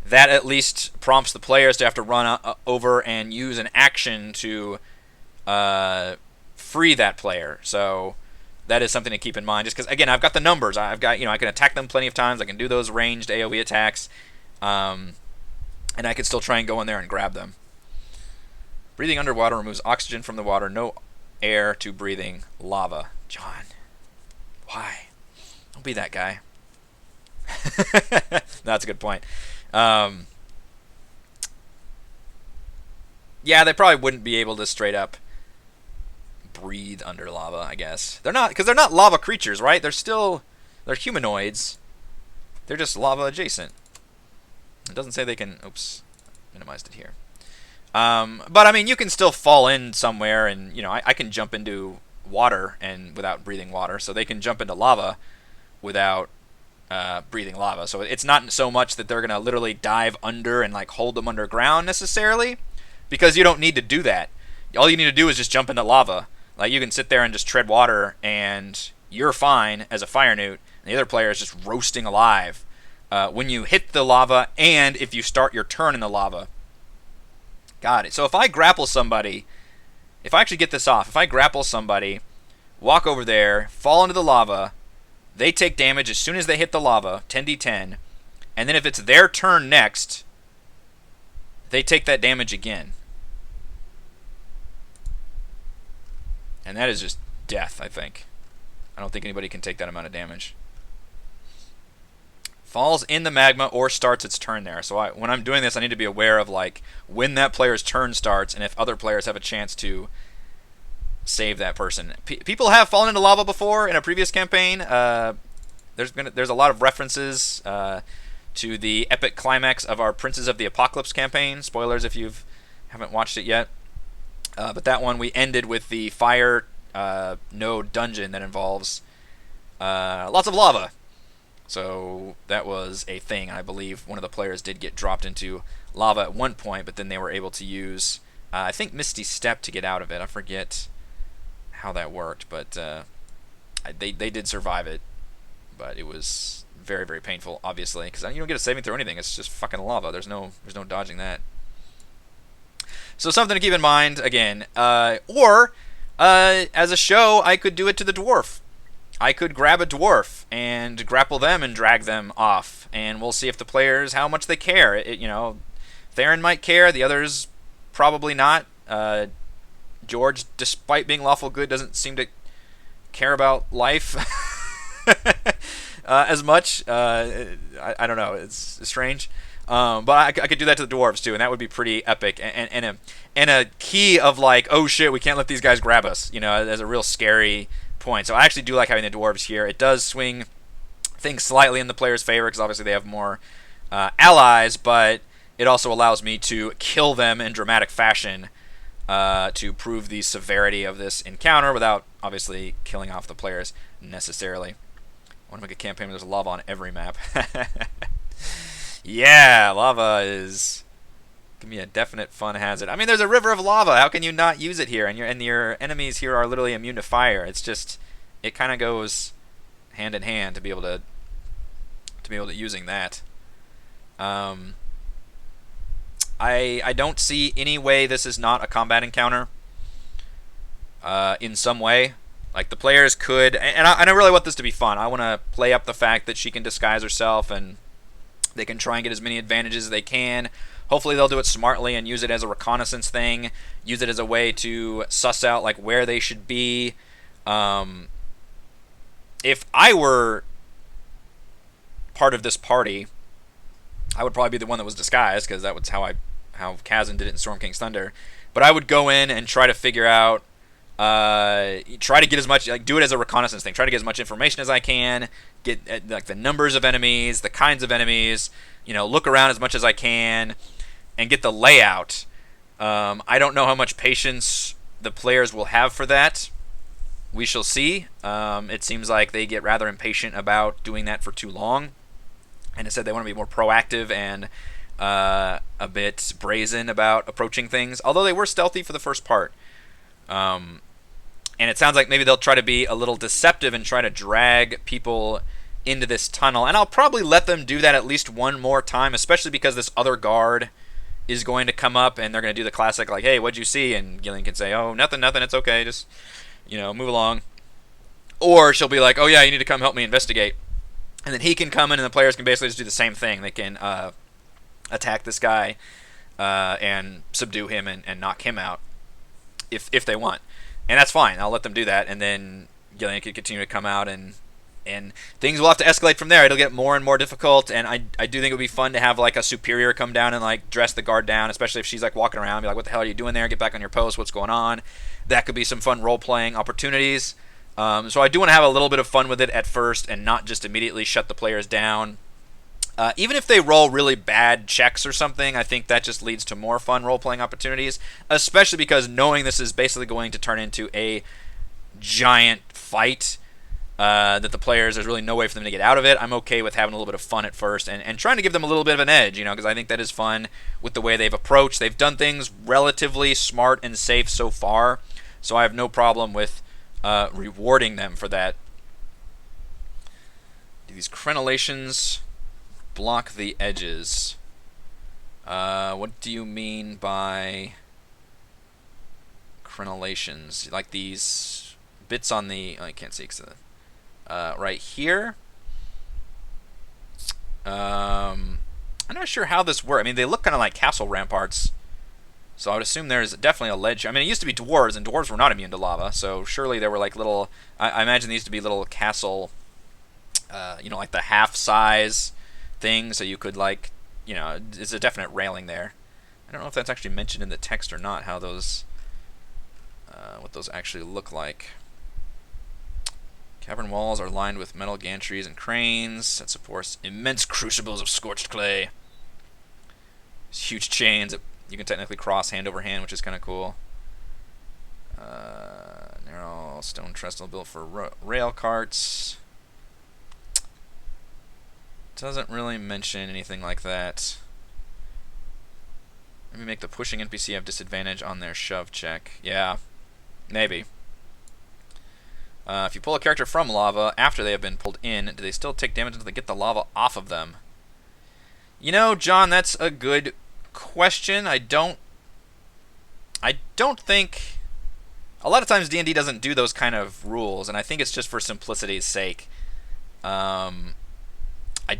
Speaker 1: that at least prompts the players to have to run over and use an action to free that player. So that is something to keep in mind. Just because, again, I've got the numbers. I've got, I can attack them plenty of times. I can do those ranged AoE attacks, and I can still try and go in there and grab them. Breathing underwater removes oxygen from the water. No air to breathing lava. John, why? Don't be that guy. That's a good point. Yeah, they probably wouldn't be able to straight up breathe under lava, I guess. They're not, because they're not lava creatures, right? They're humanoids. They're just lava adjacent. It doesn't say they can... Oops. Minimized it here. But, I mean, you can still fall in somewhere, and, I can jump into water and without breathing water, so they can jump into lava without breathing lava. So it's not so much that they're going to literally dive under and, hold them underground, necessarily, because you don't need to do that. All you need to do is just jump into lava. You can sit there and just tread water, and you're fine as a fire newt, and the other player is just roasting alive when you hit the lava and if you start your turn in the lava. Got it. So if I grapple somebody, if I actually get this off, if I grapple somebody, walk over there, fall into the lava, they take damage as soon as they hit the lava, 10d10, and then if it's their turn next, they take that damage again. And that is just death, I think. I don't think anybody can take that amount of damage. Falls in the magma or starts its turn there. So when I'm doing this, I need to be aware of like when that player's turn starts and if other players have a chance to save that person. People have fallen into lava before in a previous campaign. There's a lot of references to the epic climax of our Princes of the Apocalypse campaign. Spoilers if you haven't watched it yet. But that one we ended with the fire node dungeon that involves lots of lava. So that was a thing. I believe one of the players did get dropped into lava at one point, but then they were able to use, I think, Misty Step to get out of it. I forget how that worked, but they did survive it. But it was very, very painful, obviously, because you don't get a saving throw or anything. It's just fucking lava. There's no dodging that. So something to keep in mind, again. Or, as a show, I could do it to the dwarf. I could grab a dwarf and grapple them and drag them off. And we'll see if the players, how much they care. Theron might care. The others probably not. George, despite being lawful good, doesn't seem to care about life as much. I don't know. It's strange. But I could do that to the dwarves too, and that would be pretty epic. And a key of like, oh shit, we can't let these guys grab us. As a real scary point. So I actually do like having the dwarves here. It does swing things slightly in the player's favor because obviously they have more allies, but it also allows me to kill them in dramatic fashion to prove the severity of this encounter without obviously killing off the players necessarily. I want to make a campaign where there's lava on every map. Yeah, lava is can be a definite fun hazard. I mean, there's a river of lava. How can you not use it here? And your enemies here are literally immune to fire. It's just it kind of goes hand in hand to be able to using that. I don't see any way this is not a combat encounter. In some way, like the players could, and I really want this to be fun. I want to play up the fact that she can disguise herself and they can try and get as many advantages as they can. Hopefully they'll do it smartly and use it as a reconnaissance thing. Use it as a way to suss out like where they should be. If I were part of this party, I would probably be the one that was disguised because that was how Kazan did it in Storm King's Thunder. But I would go in and try to figure out, try to get as much, like do it as a reconnaissance thing. Try to get as much information as I can. Get like the numbers of enemies, the kinds of enemies. Look around as much as I can, and get the layout. I don't know how much patience the players will have for that. We shall see. It seems like they get rather impatient about doing that for too long. And instead they want to be more proactive and a bit brazen about approaching things. Although they were stealthy for the first part. And it sounds like maybe they'll try to be a little deceptive and try to drag people into this tunnel. And I'll probably let them do that at least one more time, especially because this other guard is going to come up and they're going to do the classic, like, hey, what'd you see? And Gillian can say, oh, nothing, it's okay, just, move along. Or she'll be like, oh, yeah, you need to come help me investigate. And then he can come in and the players can basically just do the same thing. They can attack this guy and subdue him and knock him out if they want. And that's fine. I'll let them do that. And then Gillian can continue to come out and things will have to escalate from there. It'll get more and more difficult, and I do think it would be fun to have like a superior come down and like dress the guard down, especially if she's like walking around and be like, what the hell are you doing there? Get back on your post. What's going on? That could be some fun role-playing opportunities. So I do want to have a little bit of fun with it at first and not just immediately shut the players down. Even if they roll really bad checks or something, I think that just leads to more fun role-playing opportunities, especially because knowing this is basically going to turn into a giant fight that the players, there's really no way for them to get out of it. I'm okay with having a little bit of fun at first and trying to give them a little bit of an edge, because I think that is fun with the way they've approached. They've done things relatively smart and safe so far, so I have no problem with rewarding them for that. These crenellations block the edges. What do you mean by crenellations? Like these bits on the... Oh, I can't see. Right here. I'm not sure how this works. I mean, they look kind of like castle ramparts. So I would assume there's definitely a ledge. I mean, it used to be dwarves, and dwarves were not immune to lava. So surely there were like little... I imagine these to be little castle... like the half-size thing. So you could like... it's a definite railing there. I don't know if that's actually mentioned in the text or not, how those... what those actually look like. Cavern walls are lined with metal gantries and cranes that support immense crucibles of scorched clay. These huge chains that you can technically cross hand over hand, which is kind of cool. Narrow stone trestle built for rail carts. Doesn't really mention anything like that. Maybe make the pushing NPC have disadvantage on their shove check. Yeah, maybe. If you pull a character from lava after they have been pulled in, do they still take damage until they get the lava off of them? You know, John, that's a good question. I don't think... A lot of times D&D doesn't do those kind of rules, and I think it's just for simplicity's sake. I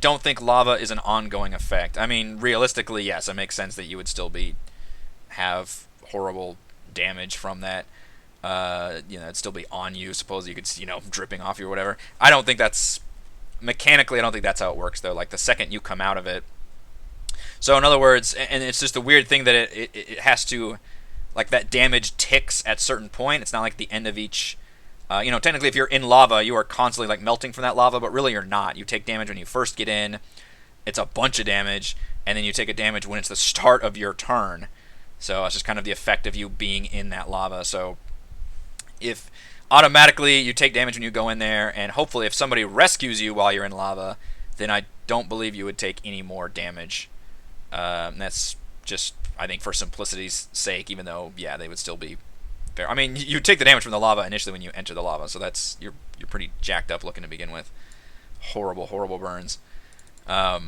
Speaker 1: don't think lava is an ongoing effect. I mean, realistically, yes, it makes sense that you would still have horrible damage from that. It'd still be on you. Suppose you could, dripping off you or whatever. I don't think that's... Mechanically, I don't think that's how it works, though. Like, the second you come out of it... So, in other words, and it's just a weird thing that it has to... Like, that damage ticks at certain point. It's not like the end of each... technically, if you're in lava, you are constantly, like, melting from that lava, but really you're not. You take damage when you first get in. It's a bunch of damage. And then you take a damage when it's the start of your turn. So, it's just kind of the effect of you being in that lava. So... If automatically you take damage when you go in there, and hopefully if somebody rescues you while you're in lava, then I don't believe you would take any more damage. That's just, I think, for simplicity's sake, even though, yeah, they would still be fair. I mean, you take the damage from the lava initially when you enter the lava, so that's you're pretty jacked up looking to begin with. Horrible, horrible burns. I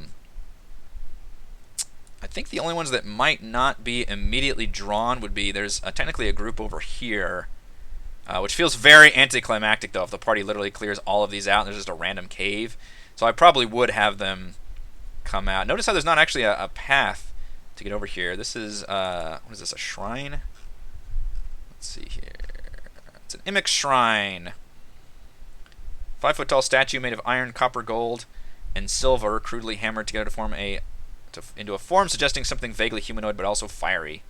Speaker 1: think the only ones that might not be immediately drawn would be, there's technically a group over here, which feels very anticlimactic, though, if the party literally clears all of these out and there's just a random cave. So I probably would have them come out. Notice how there's not actually a path to get over here. This is, what is this, a shrine? Let's see here. It's an Immic shrine. 5-foot-tall statue made of iron, copper, gold, and silver, crudely hammered together to form into a form suggesting something vaguely humanoid but also fiery.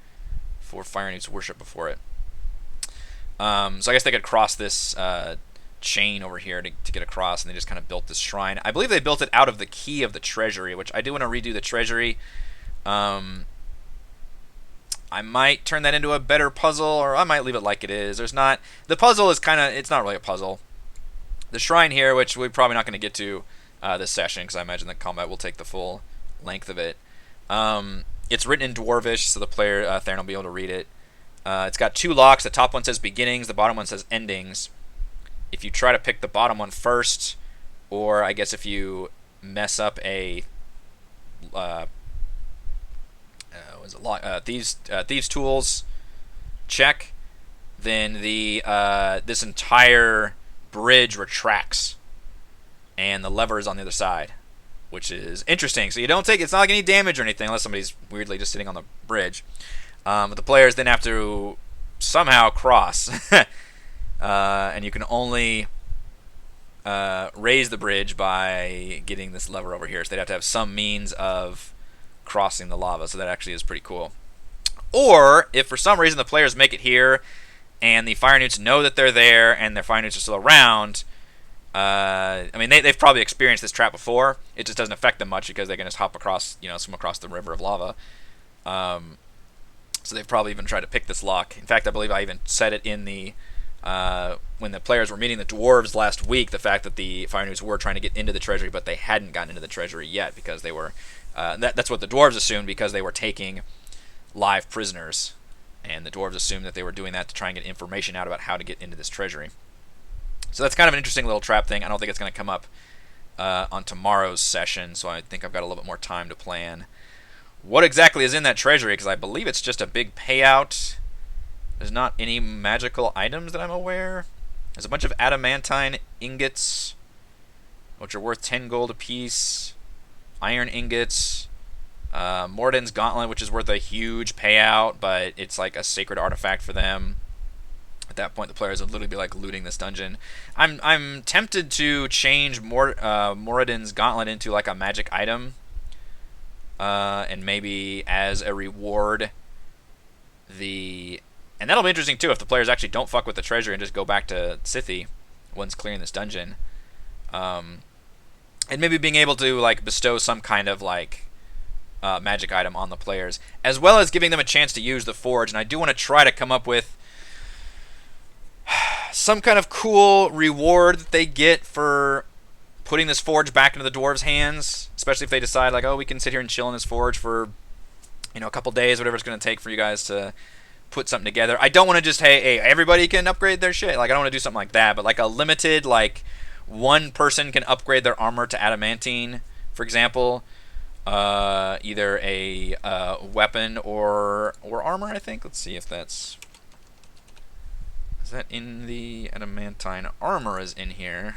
Speaker 1: For fire needs worship before it. So I guess they could cross this chain over here to get across, and they just kind of built this shrine. I believe they built it out of the key of the treasury, which I do want to redo the treasury. I might turn that into a better puzzle, or I might leave it like it is. The puzzle is it's not really a puzzle. The shrine here, which we're probably not going to get to this session, because I imagine the combat will take the full length of it. It's written in Dwarvish, so the player, Theron, will be able to read it. It's got two locks. The top one says beginnings. The bottom one says endings. If you try to pick the bottom one first, or I guess if you mess up a thieves tools check, then this entire bridge retracts, and the lever is on the other side, which is interesting. So you don't take... It's not like any damage or anything, unless somebody's weirdly just sitting on the bridge. But the players then have to somehow cross. And you can only raise the bridge by getting this lever over here. So they'd have to have some means of crossing the lava. So that actually is pretty cool. Or, if for some reason the players make it here, and the fire newts know that they're there, and their fire newts are still around... I mean, they've probably experienced this trap before. It just doesn't affect them much, because they can just hop across, swim across the river of lava. So they've probably even tried to pick this lock. In fact, I believe I even said it in the when the players were meeting the dwarves last week, the fact that the fire newts were trying to get into the treasury, but they hadn't gotten into the treasury yet, because they were... that's what the dwarves assumed, because they were taking live prisoners. And the dwarves assumed that they were doing that to try and get information out about how to get into this treasury. So that's kind of an interesting little trap thing. I don't think it's going to come up on tomorrow's session, so I think I've got a little bit more time to plan what exactly is in that treasury, because I believe it's just a big payout. There's not any magical items that I'm aware. There's a bunch of adamantine ingots, which are worth 10 gold apiece. Iron ingots. Morden's Gauntlet, which is worth a huge payout, but it's like a sacred artifact for them. At that point, the players would literally be like looting this dungeon. I'm tempted to change Moradin's Gauntlet into like a magic item, and maybe as a reward, and that'll be interesting too if the players actually don't fuck with the treasure and just go back to Scythie once clearing this dungeon. And maybe being able to like bestow some kind of like magic item on the players, as well as giving them a chance to use the forge. And I do want to try to come up with some kind of cool reward that they get for putting this forge back into the dwarves' hands, especially if they decide like, oh, we can sit here and chill in this forge for, you know, a couple days, whatever it's going to take for you guys to put something together. I don't want to just, hey, everybody can upgrade their shit. Like, I don't want to do something like that, but like a limited, like, one person can upgrade their armor to adamantine, for example. Either a weapon or armor, I think. Let's see if that's... Is that in the adamantine armor is in here?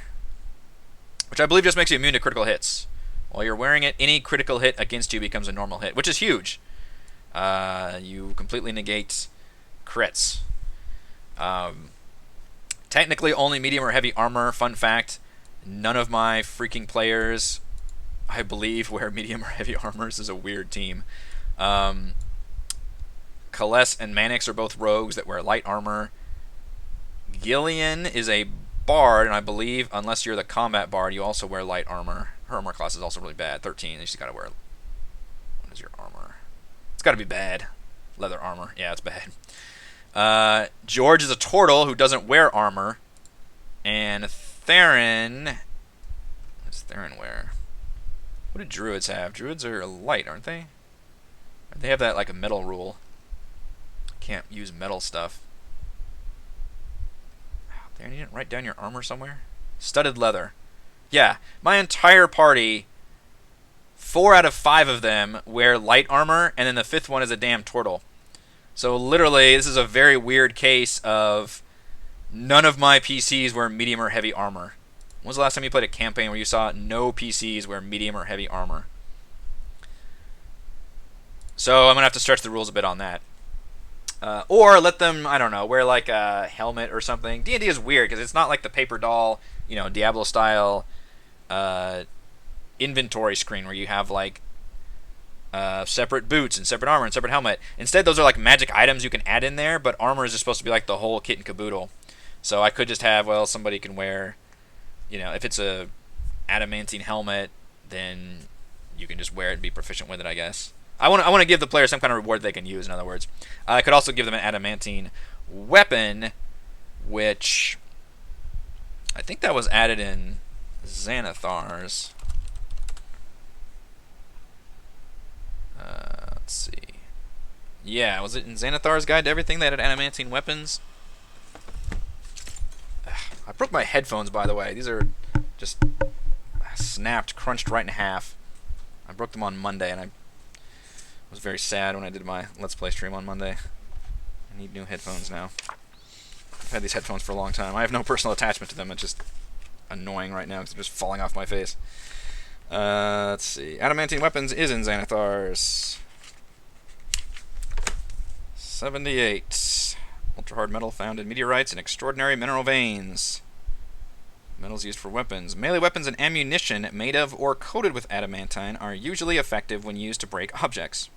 Speaker 1: Which I believe just makes you immune to critical hits. While you're wearing it, any critical hit against you becomes a normal hit, which is huge. You completely negate crits. Technically only medium or heavy armor. Fun fact, none of my freaking players, I believe, wear medium or heavy armors. This is a weird team. Kaless and Manix are both rogues that wear light armor. Gillian is a bard, and I believe, unless you're the combat bard, you also wear light armor. Her armor class is also really bad. 13. She's got to wear... What is your armor? It's got to be bad. Leather armor. Yeah, it's bad. George is a turtle who doesn't wear armor. And Theron... What does Theron wear? What do druids have? Druids are light, aren't they? They have that like a metal rule. Can't use metal stuff. Theron, you didn't write down your armor somewhere? Studded leather. Yeah, my entire party, 4 out of 5 of them wear light armor, and then the 5th one is a damn turtle. So literally, this is a very weird case of none of my PCs wear medium or heavy armor. When was the last time you played a campaign where you saw no PCs wear medium or heavy armor? So I'm going to have to stretch the rules a bit on that. Or let them, I don't know, wear like a helmet or something. D&D is weird because it's not like the paper doll, you know, Diablo style inventory screen where you have like separate boots and separate armor and separate helmet. Instead, those are like magic items you can add in there, but armor is just supposed to be like the whole kit and caboodle. So I could just have, well, somebody can wear, you know, if it's a adamantine helmet, then you can just wear it and be proficient with it, I guess. I want to give the player some kind of reward they can use, in other words. I could also give them an adamantine weapon, which I think that was added in Xanathar's. Let's see. Yeah, was it in Xanathar's Guide to Everything that had adamantine weapons? I broke my headphones, by the way. These are just snapped, crunched right in half. I broke them on Monday, and I was very sad when I did my Let's Play stream on Monday. I need new headphones now. I've had these headphones for a long time. I have no personal attachment to them. It's just annoying right now because they're just falling off my face. Let's see. Adamantine weapons is in Xanathar's. 78. Ultra hard metal found in meteorites and extraordinary mineral veins. Metals used for weapons. Melee weapons and ammunition made of or coated with adamantine are usually effective when used to break objects.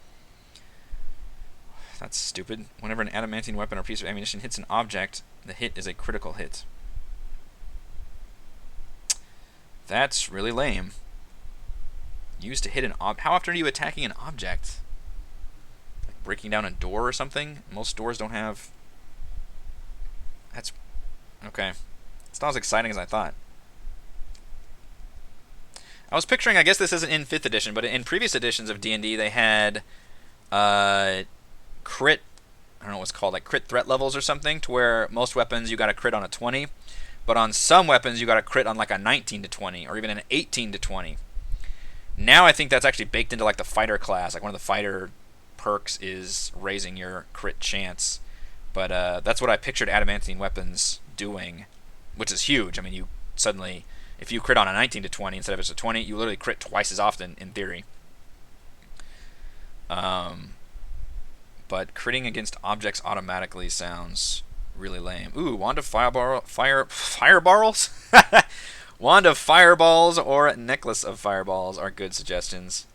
Speaker 1: That's stupid. Whenever an adamantine weapon or piece of ammunition hits an object, the hit is a critical hit. That's really lame. Used to hit an object. How often are you attacking an object? Like breaking down a door or something? Most doors don't have... That's... Okay. It's not as exciting as I thought. I was picturing, I guess this isn't in 5th edition, but in previous editions of D&D they had crit, I don't know what's called, like crit threat levels or something, to where most weapons you got a crit on a 20. but on some weapons you got to crit on like a 19 to 20 or even an 18 to 20. Now I think that's actually baked into like the fighter class. Like one of the fighter perks is raising your crit chance. But that's what I pictured adamantine weapons doing, which is huge. I mean, you suddenly, if you crit on a 19 to 20 instead of just a 20, you literally crit twice as often in theory. But critting against objects automatically sounds really lame. Ooh, wand of fireballs? Wand of fireballs or necklace of fireballs are good suggestions.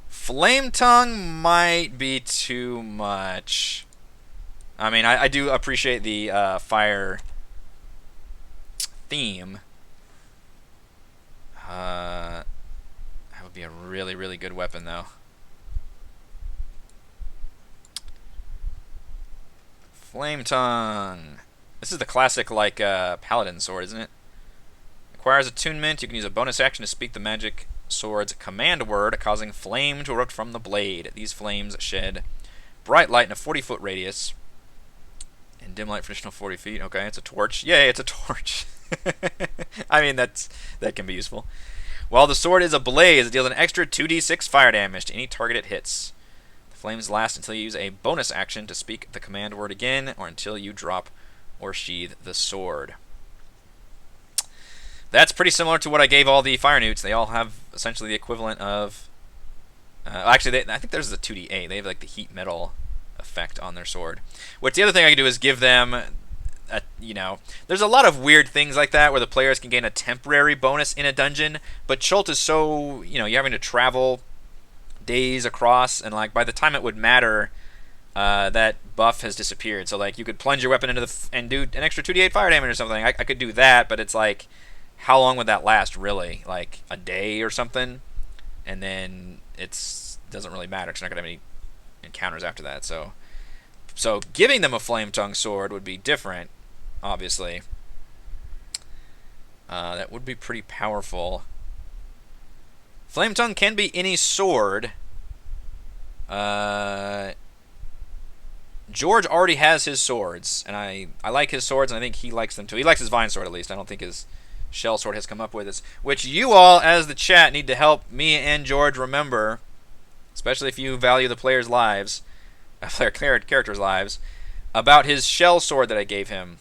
Speaker 1: Flame tongue might be too much. I mean, I do appreciate the fire theme. That would be a really, really good weapon, though. Flame tongue. This is the classic, like, paladin sword, isn't it? Requires attunement. You can use a bonus action to speak the magic sword's command word, causing flame to erupt from the blade. These flames shed bright light in a 40-foot radius. And dim light for additional 40 feet. Okay, it's a torch. Yay, it's a torch. I mean, that can be useful. While the sword is ablaze, it deals an extra 2d6 fire damage to any target it hits. The flames last until you use a bonus action to speak the command word again, or until you drop or sheathe the sword. That's pretty similar to what I gave all the fire newts. They all have essentially the equivalent of... actually, I think there's the 2d8. They have like the heat metal effect on their sword. Which the other thing I can do is give them... there's a lot of weird things like that where the players can gain a temporary bonus in a dungeon, but Chult is so, you're having to travel days across, and like by the time it would matter, that buff has disappeared. So like you could plunge your weapon into and do an extra 2d8 fire damage or something. I could do that, but it's like, how long would that last really? Like a day or something? And then it doesn't really matter because you're not going to have any encounters after that. So giving them a flame tongue sword would be different, obviously. That would be pretty powerful. Flame tongue can be any sword. George already has his swords, and I like his swords, and I think he likes them too. He likes his vine sword at least. I don't think his shell sword has come up with this, which you all, as the chat, need to help me and George remember, especially if you value the players' lives. Characters' lives, about his shell sword that I gave him.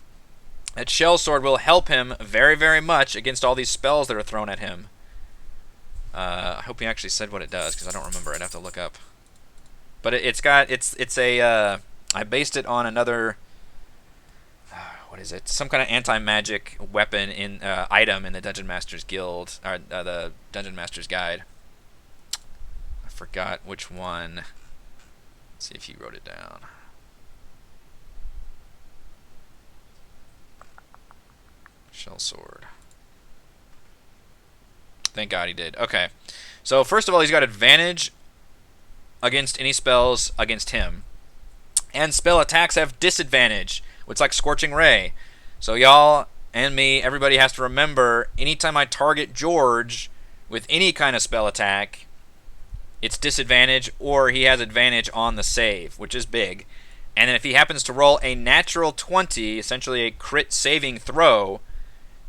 Speaker 1: That shell sword will help him very, very much against all these spells that are thrown at him. I hope he actually said what it does, because I don't remember. I'd have to look up. But it's I based it on another, what is it? Some kind of anti-magic weapon in item in the Dungeon Master's Guild, or the Dungeon Master's Guide. I forgot which one. See if he wrote it down. Shell sword. Thank God he did. Okay. So first of all, he's got advantage against any spells against him. And spell attacks have disadvantage, which is like Scorching Ray. So y'all and me, everybody has to remember, anytime I target George with any kind of spell attack, it's disadvantage, or he has advantage on the save, which is big. And then if he happens to roll a natural 20, essentially a crit saving throw,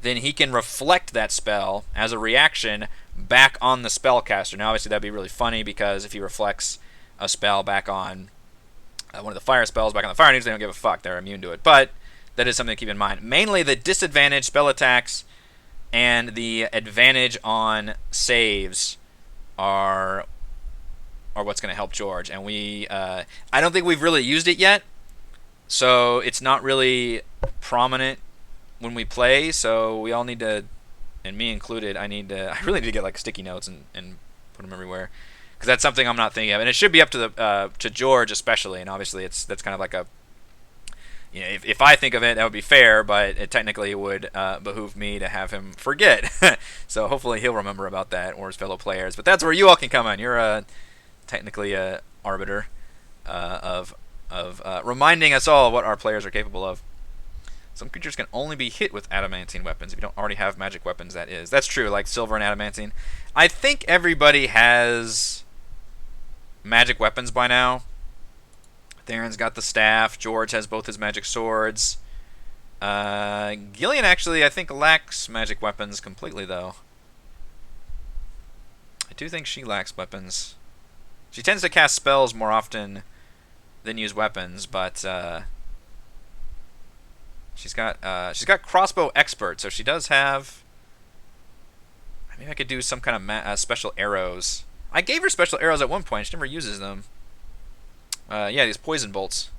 Speaker 1: then he can reflect that spell as a reaction back on the spellcaster. Now, obviously, that'd be really funny, because if he reflects a spell back on one of the fire spells back on the fire newts, they don't give a fuck. They're immune to it. But that is something to keep in mind. Mainly the disadvantage spell attacks and the advantage on saves are what's going to help George. And I don't think we've really used it yet, so it's not really prominent when we play. So we all need to, and me included, I really need to get like sticky notes and put them everywhere, because that's something I'm not thinking of, and it should be up to George especially. And obviously that's kind of like a, if I think of it, that would be fair, but it technically would behoove me to have him forget. So hopefully he'll remember about that, or his fellow players. But that's where you all can come in. You're technically a arbiter of reminding us all what our players are capable of. Some creatures can only be hit with adamantine weapons if you don't already have magic weapons. That's true, like silver and adamantine. I think everybody has magic weapons by now. Theron's got the staff. George has both his magic swords. Gillian actually, I think, lacks magic weapons completely, though. I do think she lacks weapons. She tends to cast spells more often than use weapons, but she's got crossbow expert, so she does have. Maybe I could do some kind of special arrows. I gave her special arrows at one point. She never uses them. Yeah, these poison bolts.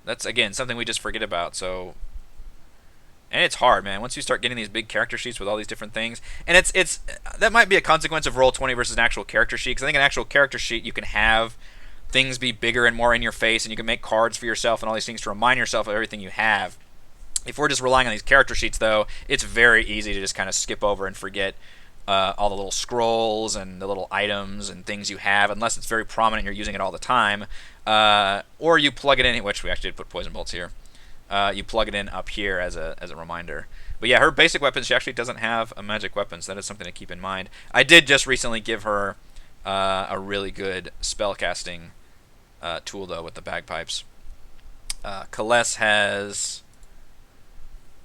Speaker 1: That's again something we just forget about. So, and it's hard, man. Once you start getting these big character sheets with all these different things, and it's that might be a consequence of Roll20 versus an actual character sheet. Because I think an actual character sheet you can have things be bigger and more in your face, and you can make cards for yourself and all these things to remind yourself of everything you have. If we're just relying on these character sheets, though, it's very easy to just kind of skip over and forget all the little scrolls and the little items and things you have, unless it's very prominent and you're using it all the time. Or you plug it in, which we actually did put poison bolts here. You plug it in up here as a reminder. But yeah, her basic weapons, she actually doesn't have a magic weapon, so that is something to keep in mind. I did just recently give her a really good spellcasting tool, though, with the bagpipes. Kaless has...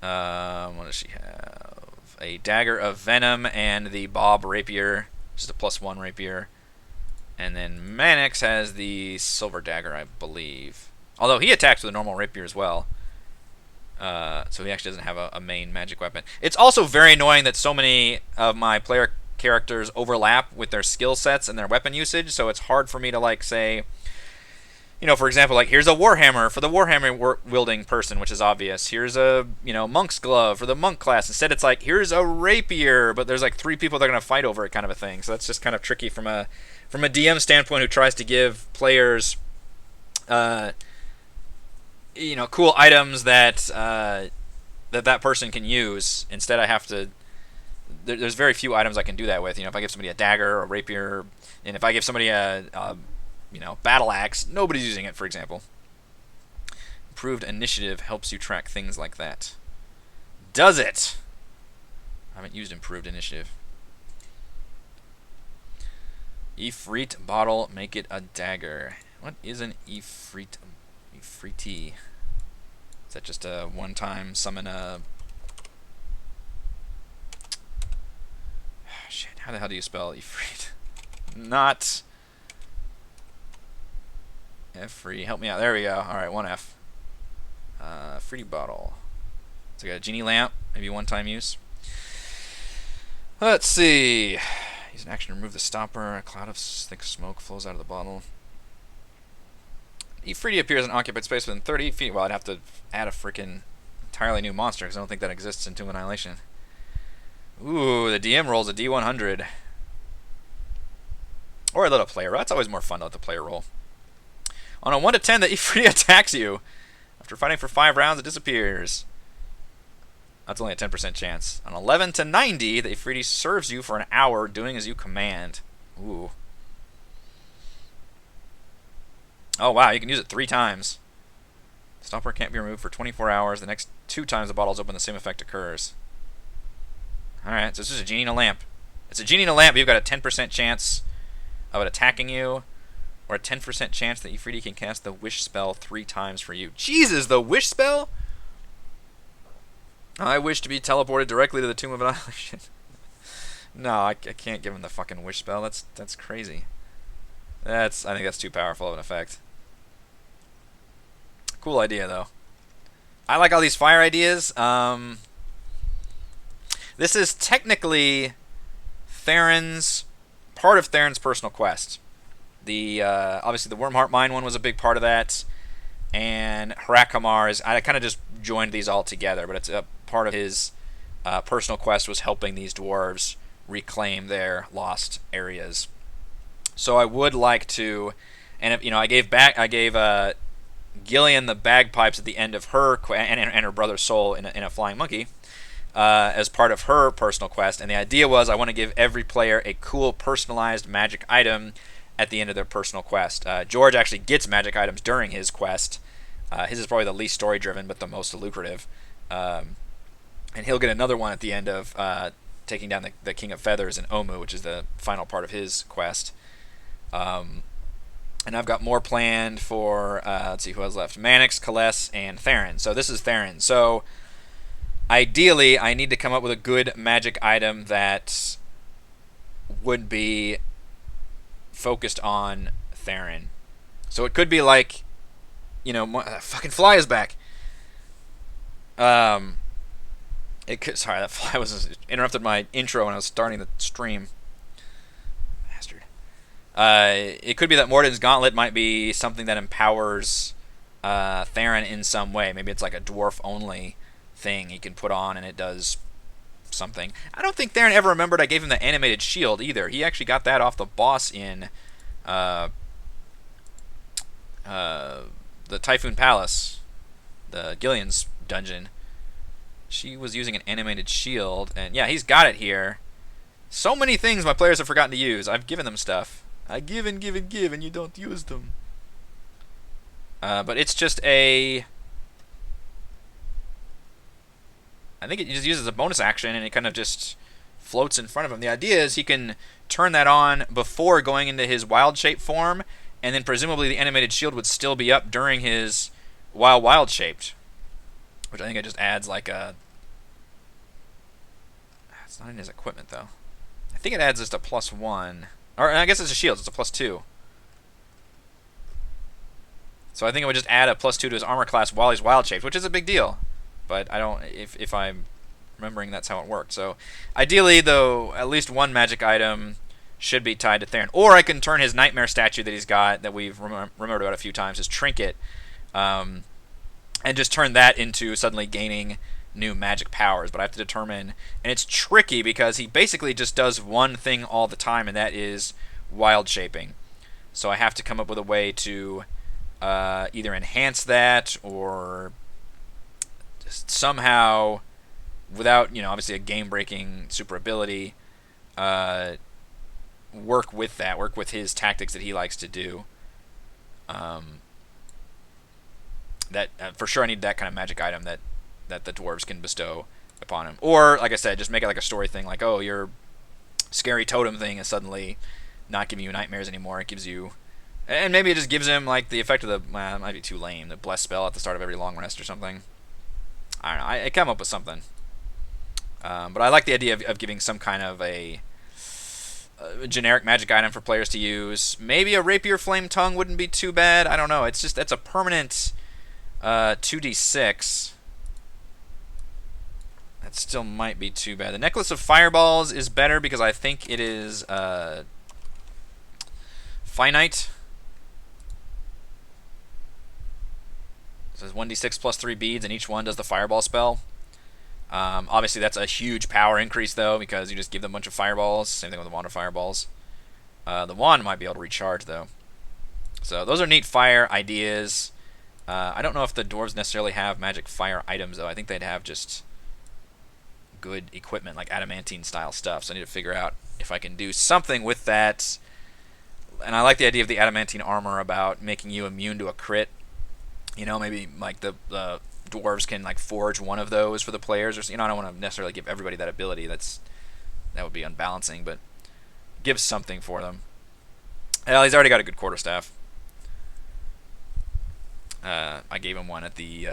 Speaker 1: what does she have? A dagger of venom and the Bob rapier, which is a +1 rapier. And then Manix has the silver dagger, I believe. Although he attacks with a normal rapier as well. So he actually doesn't have a main magic weapon. It's also very annoying that so many of my player characters overlap with their skill sets and their weapon usage, so it's hard for me to, like, say... You know, for example, like, here's a Warhammer for the Warhammer wielding person, which is obvious. Here's a, monk's glove for the monk class. Instead, it's like, here's a rapier, but there's like 3 people that are going to fight over it, kind of a thing. So that's just kind of tricky from a DM standpoint who tries to give players, cool items that that person can use. Instead, I have to. There's very few items I can do that with. If I give somebody a dagger or a rapier, and if I give somebody a battle axe, nobody's using it, for example. Improved initiative helps you track things like that. Does it? I haven't used improved initiative. Ifrit bottle, make it a dagger. What is an Ifrit? Ifriti. Is that just a one-time summon a... Shit, how the hell do you spell Ifrit? Not... F-free, help me out. There we go. Alright, 1F. Fruity bottle. So I got a genie lamp, maybe one-time use. Let's see. Use an action to remove the stopper. A cloud of thick smoke flows out of the bottle. Ifriti appears in occupied space within 30 feet. Well, I'd have to add a freaking entirely new monster, because I don't think that exists in Tomb of Annihilation. Ooh, the DM rolls a D100. Or I let a player roll. That's always more fun to let the player roll. On a 1 to 10, the Ifriti attacks you. After fighting for 5 rounds, it disappears. That's only a 10% chance. On 11 to 90, the Ifriti serves you for an hour, doing as you command. Ooh. Oh, wow, you can use it 3 times. Stopper can't be removed for 24 hours. The next 2 times the bottle's open, the same effect occurs. Alright, so this is a genie in a lamp. It's a genie in a lamp, but you've got a 10% chance of it attacking you. Or a 10% chance that Ifriti can cast the wish spell 3 times for you. Jesus, the wish spell? I wish to be teleported directly to the Tomb of Annihilation. No, I can't give him the fucking wish spell. That's crazy. I think that's too powerful of an effect. Cool idea, though. I like all these fire ideas. This is technically part of Theron's personal quest. Obviously the Wormheart Mine one was a big part of that, and Harakamar I kind of just joined these all together, but it's a part of his personal quest was helping these dwarves reclaim their lost areas. So I would like to, and if, I gave Gillian the bagpipes at the end of her and her brother's soul in a flying monkey as part of her personal quest, and the idea was I want to give every player a cool personalized magic item at the end of their personal quest. George actually gets magic items during his quest. His is probably the least story-driven, but the most lucrative. And he'll get another one at the end of taking down the King of Feathers in Omu, which is the final part of his quest. And I've got more planned for, let's see who has left. Manix, Kaless, and Theron. So this is Theron. So Ideally, I need to come up with a good magic item that would be focused on Theron. So it could be like, fucking fly is back. Um, sorry, that fly was interrupted my intro when I was starting the stream. Bastard. It could be that Morden's Gauntlet might be something that empowers Theron in some way. Maybe it's like a dwarf only thing he can put on and it does something. I don't think Theron ever remembered I gave him the animated shield either. He actually got that off the boss in the Typhoon Palace, the Gillian's dungeon. She was using an animated shield, and yeah, he's got it here. So many things my players have forgotten to use. I've given them stuff. I give and give and give, and you don't use them. But it's just a... I think it just uses a bonus action, and it kind of just floats in front of him. The idea is he can turn that on before going into his wild shape form, and then presumably the animated shield would still be up during his wild shaped. Which I think it just adds like a... It's not in his equipment, though. I think it adds just a +1. Or I guess it's a shield, it's a +2. So I think it would just add a +2 to his armor class while he's wild shaped, which is a big deal. But I don't... If I'm remembering that's how it worked. So ideally, though, at least one magic item should be tied to Theron. Or I can turn his nightmare statue that he's got, that we've remembered about a few times, his trinket, and just turn that into suddenly gaining new magic powers. But I have to determine, and it's tricky because he basically just does one thing all the time, and that is wild shaping. So I have to come up with a way to either enhance that or just somehow, without obviously a game-breaking super ability, work with that, work with his tactics that he likes to do. That for sure I need that kind of magic item that the dwarves can bestow upon him. Or, like I said, just make it like a story thing, like, oh, your scary totem thing is suddenly not giving you nightmares anymore. It gives you... And maybe it just gives him like the effect of the... Well, it might be too lame. The bless spell at the start of every long rest or something. I don't know. I come up with something. But I like the idea of giving some kind of a generic magic item for players to use. Maybe a rapier flame tongue wouldn't be too bad. I don't know. It's just... That's a permanent 2d6. That still might be too bad. The Necklace of Fireballs is better because I think it is finite. It says 1d6 plus 3 beads, and each one does the fireball spell. Obviously, that's a huge power increase, though, because you just give them a bunch of fireballs. Same thing with the Wand of Fireballs. The wand might be able to recharge, though. So those are neat fire ideas. I don't know if the dwarves necessarily have magic fire items, though. I think they'd have just good equipment, like adamantine-style stuff. So I need to figure out if I can do something with that. And I like the idea of the adamantine armor about making you immune to a crit. Maybe like the dwarves can like forge one of those for the players, or I don't want to necessarily give everybody that ability. That would be unbalancing, but give something for them. Well, he's already got a good quarterstaff. I gave him one at the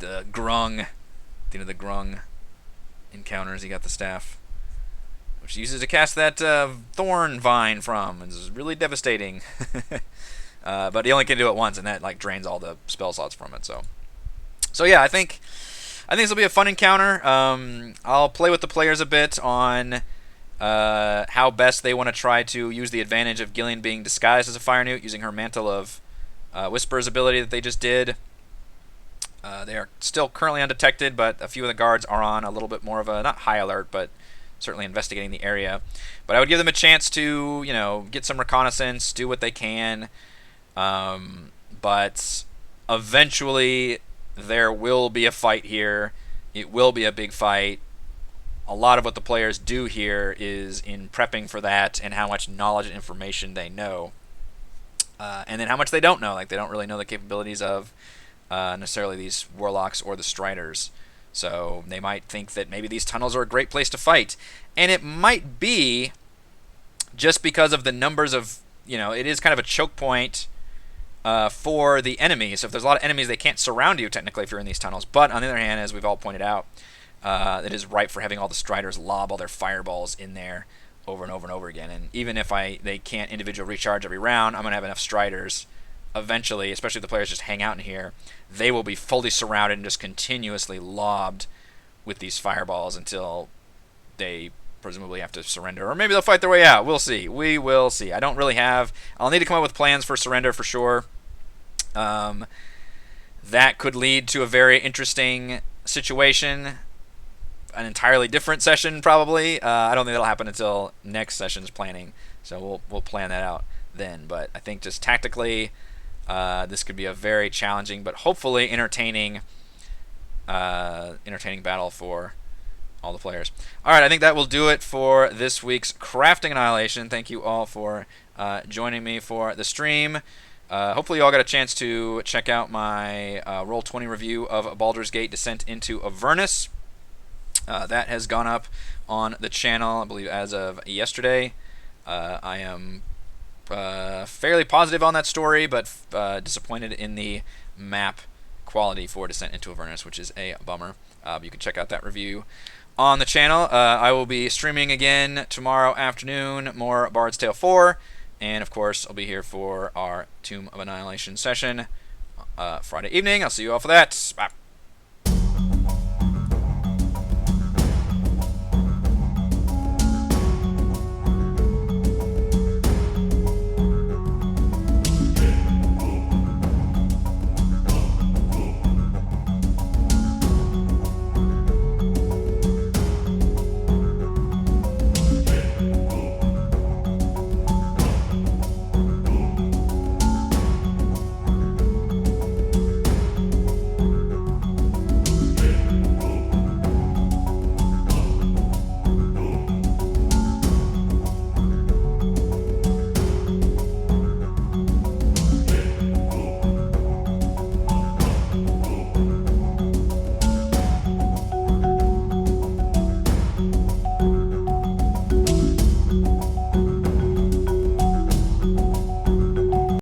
Speaker 1: Grung, the Grung encounters. He got the staff, which he uses to cast that thorn vine from. It's really devastating. But he only can do it once, and that like drains all the spell slots from it. So yeah, I think this will be a fun encounter. I'll play with the players a bit on how best they want to try to use the advantage of Gillian being disguised as a fire newt, using her Mantle of Whisper's ability that they just did. They are still currently undetected, but a few of the guards are on a little bit more of a, not high alert, but certainly investigating the area. But I would give them a chance to, get some reconnaissance, do what they can. But eventually there will be a fight here. It will be a big fight. A lot of what the players do here is in prepping for that and how much knowledge and information they know. And then how much they don't know. Like, they don't really know the capabilities of necessarily these warlocks or the striders. So they might think that maybe these tunnels are a great place to fight. And it might be just because of the numbers of, it is kind of a choke point for the enemies. So if there's a lot of enemies, they can't surround you technically if you're in these tunnels. But on the other hand, as we've all pointed out, that is ripe for having all the Striders lob all their fireballs in there over and over and over again. And even if they can't individual recharge every round, I'm going to have enough Striders eventually, especially if the players just hang out in here. They will be fully surrounded and just continuously lobbed with these fireballs until they presumably have to surrender, or maybe they'll fight their way out. We'll see. We will see. I don't really have. I'll need to come up with plans for surrender for sure. That could lead to a very interesting situation, an entirely different session probably. I don't think that'll happen until next session's planning, so we'll plan that out then. But I think just tactically, this could be a very challenging but hopefully entertaining battle for all the players. All right, I think that will do it for this week's Crafting Annihilation. Thank you all for joining me for the stream. Hopefully you all got a chance to check out my Roll20 review of Baldur's Gate Descent into Avernus. That has gone up on the channel, I believe, as of yesterday. I am fairly positive on that story, but disappointed in the map quality for Descent into Avernus, which is a bummer. You can check out that review on the channel. I will be streaming again tomorrow afternoon, more Bard's Tale 4, and of course I'll be here for our Tomb of Annihilation session Friday evening. I'll see you all for that. Bye.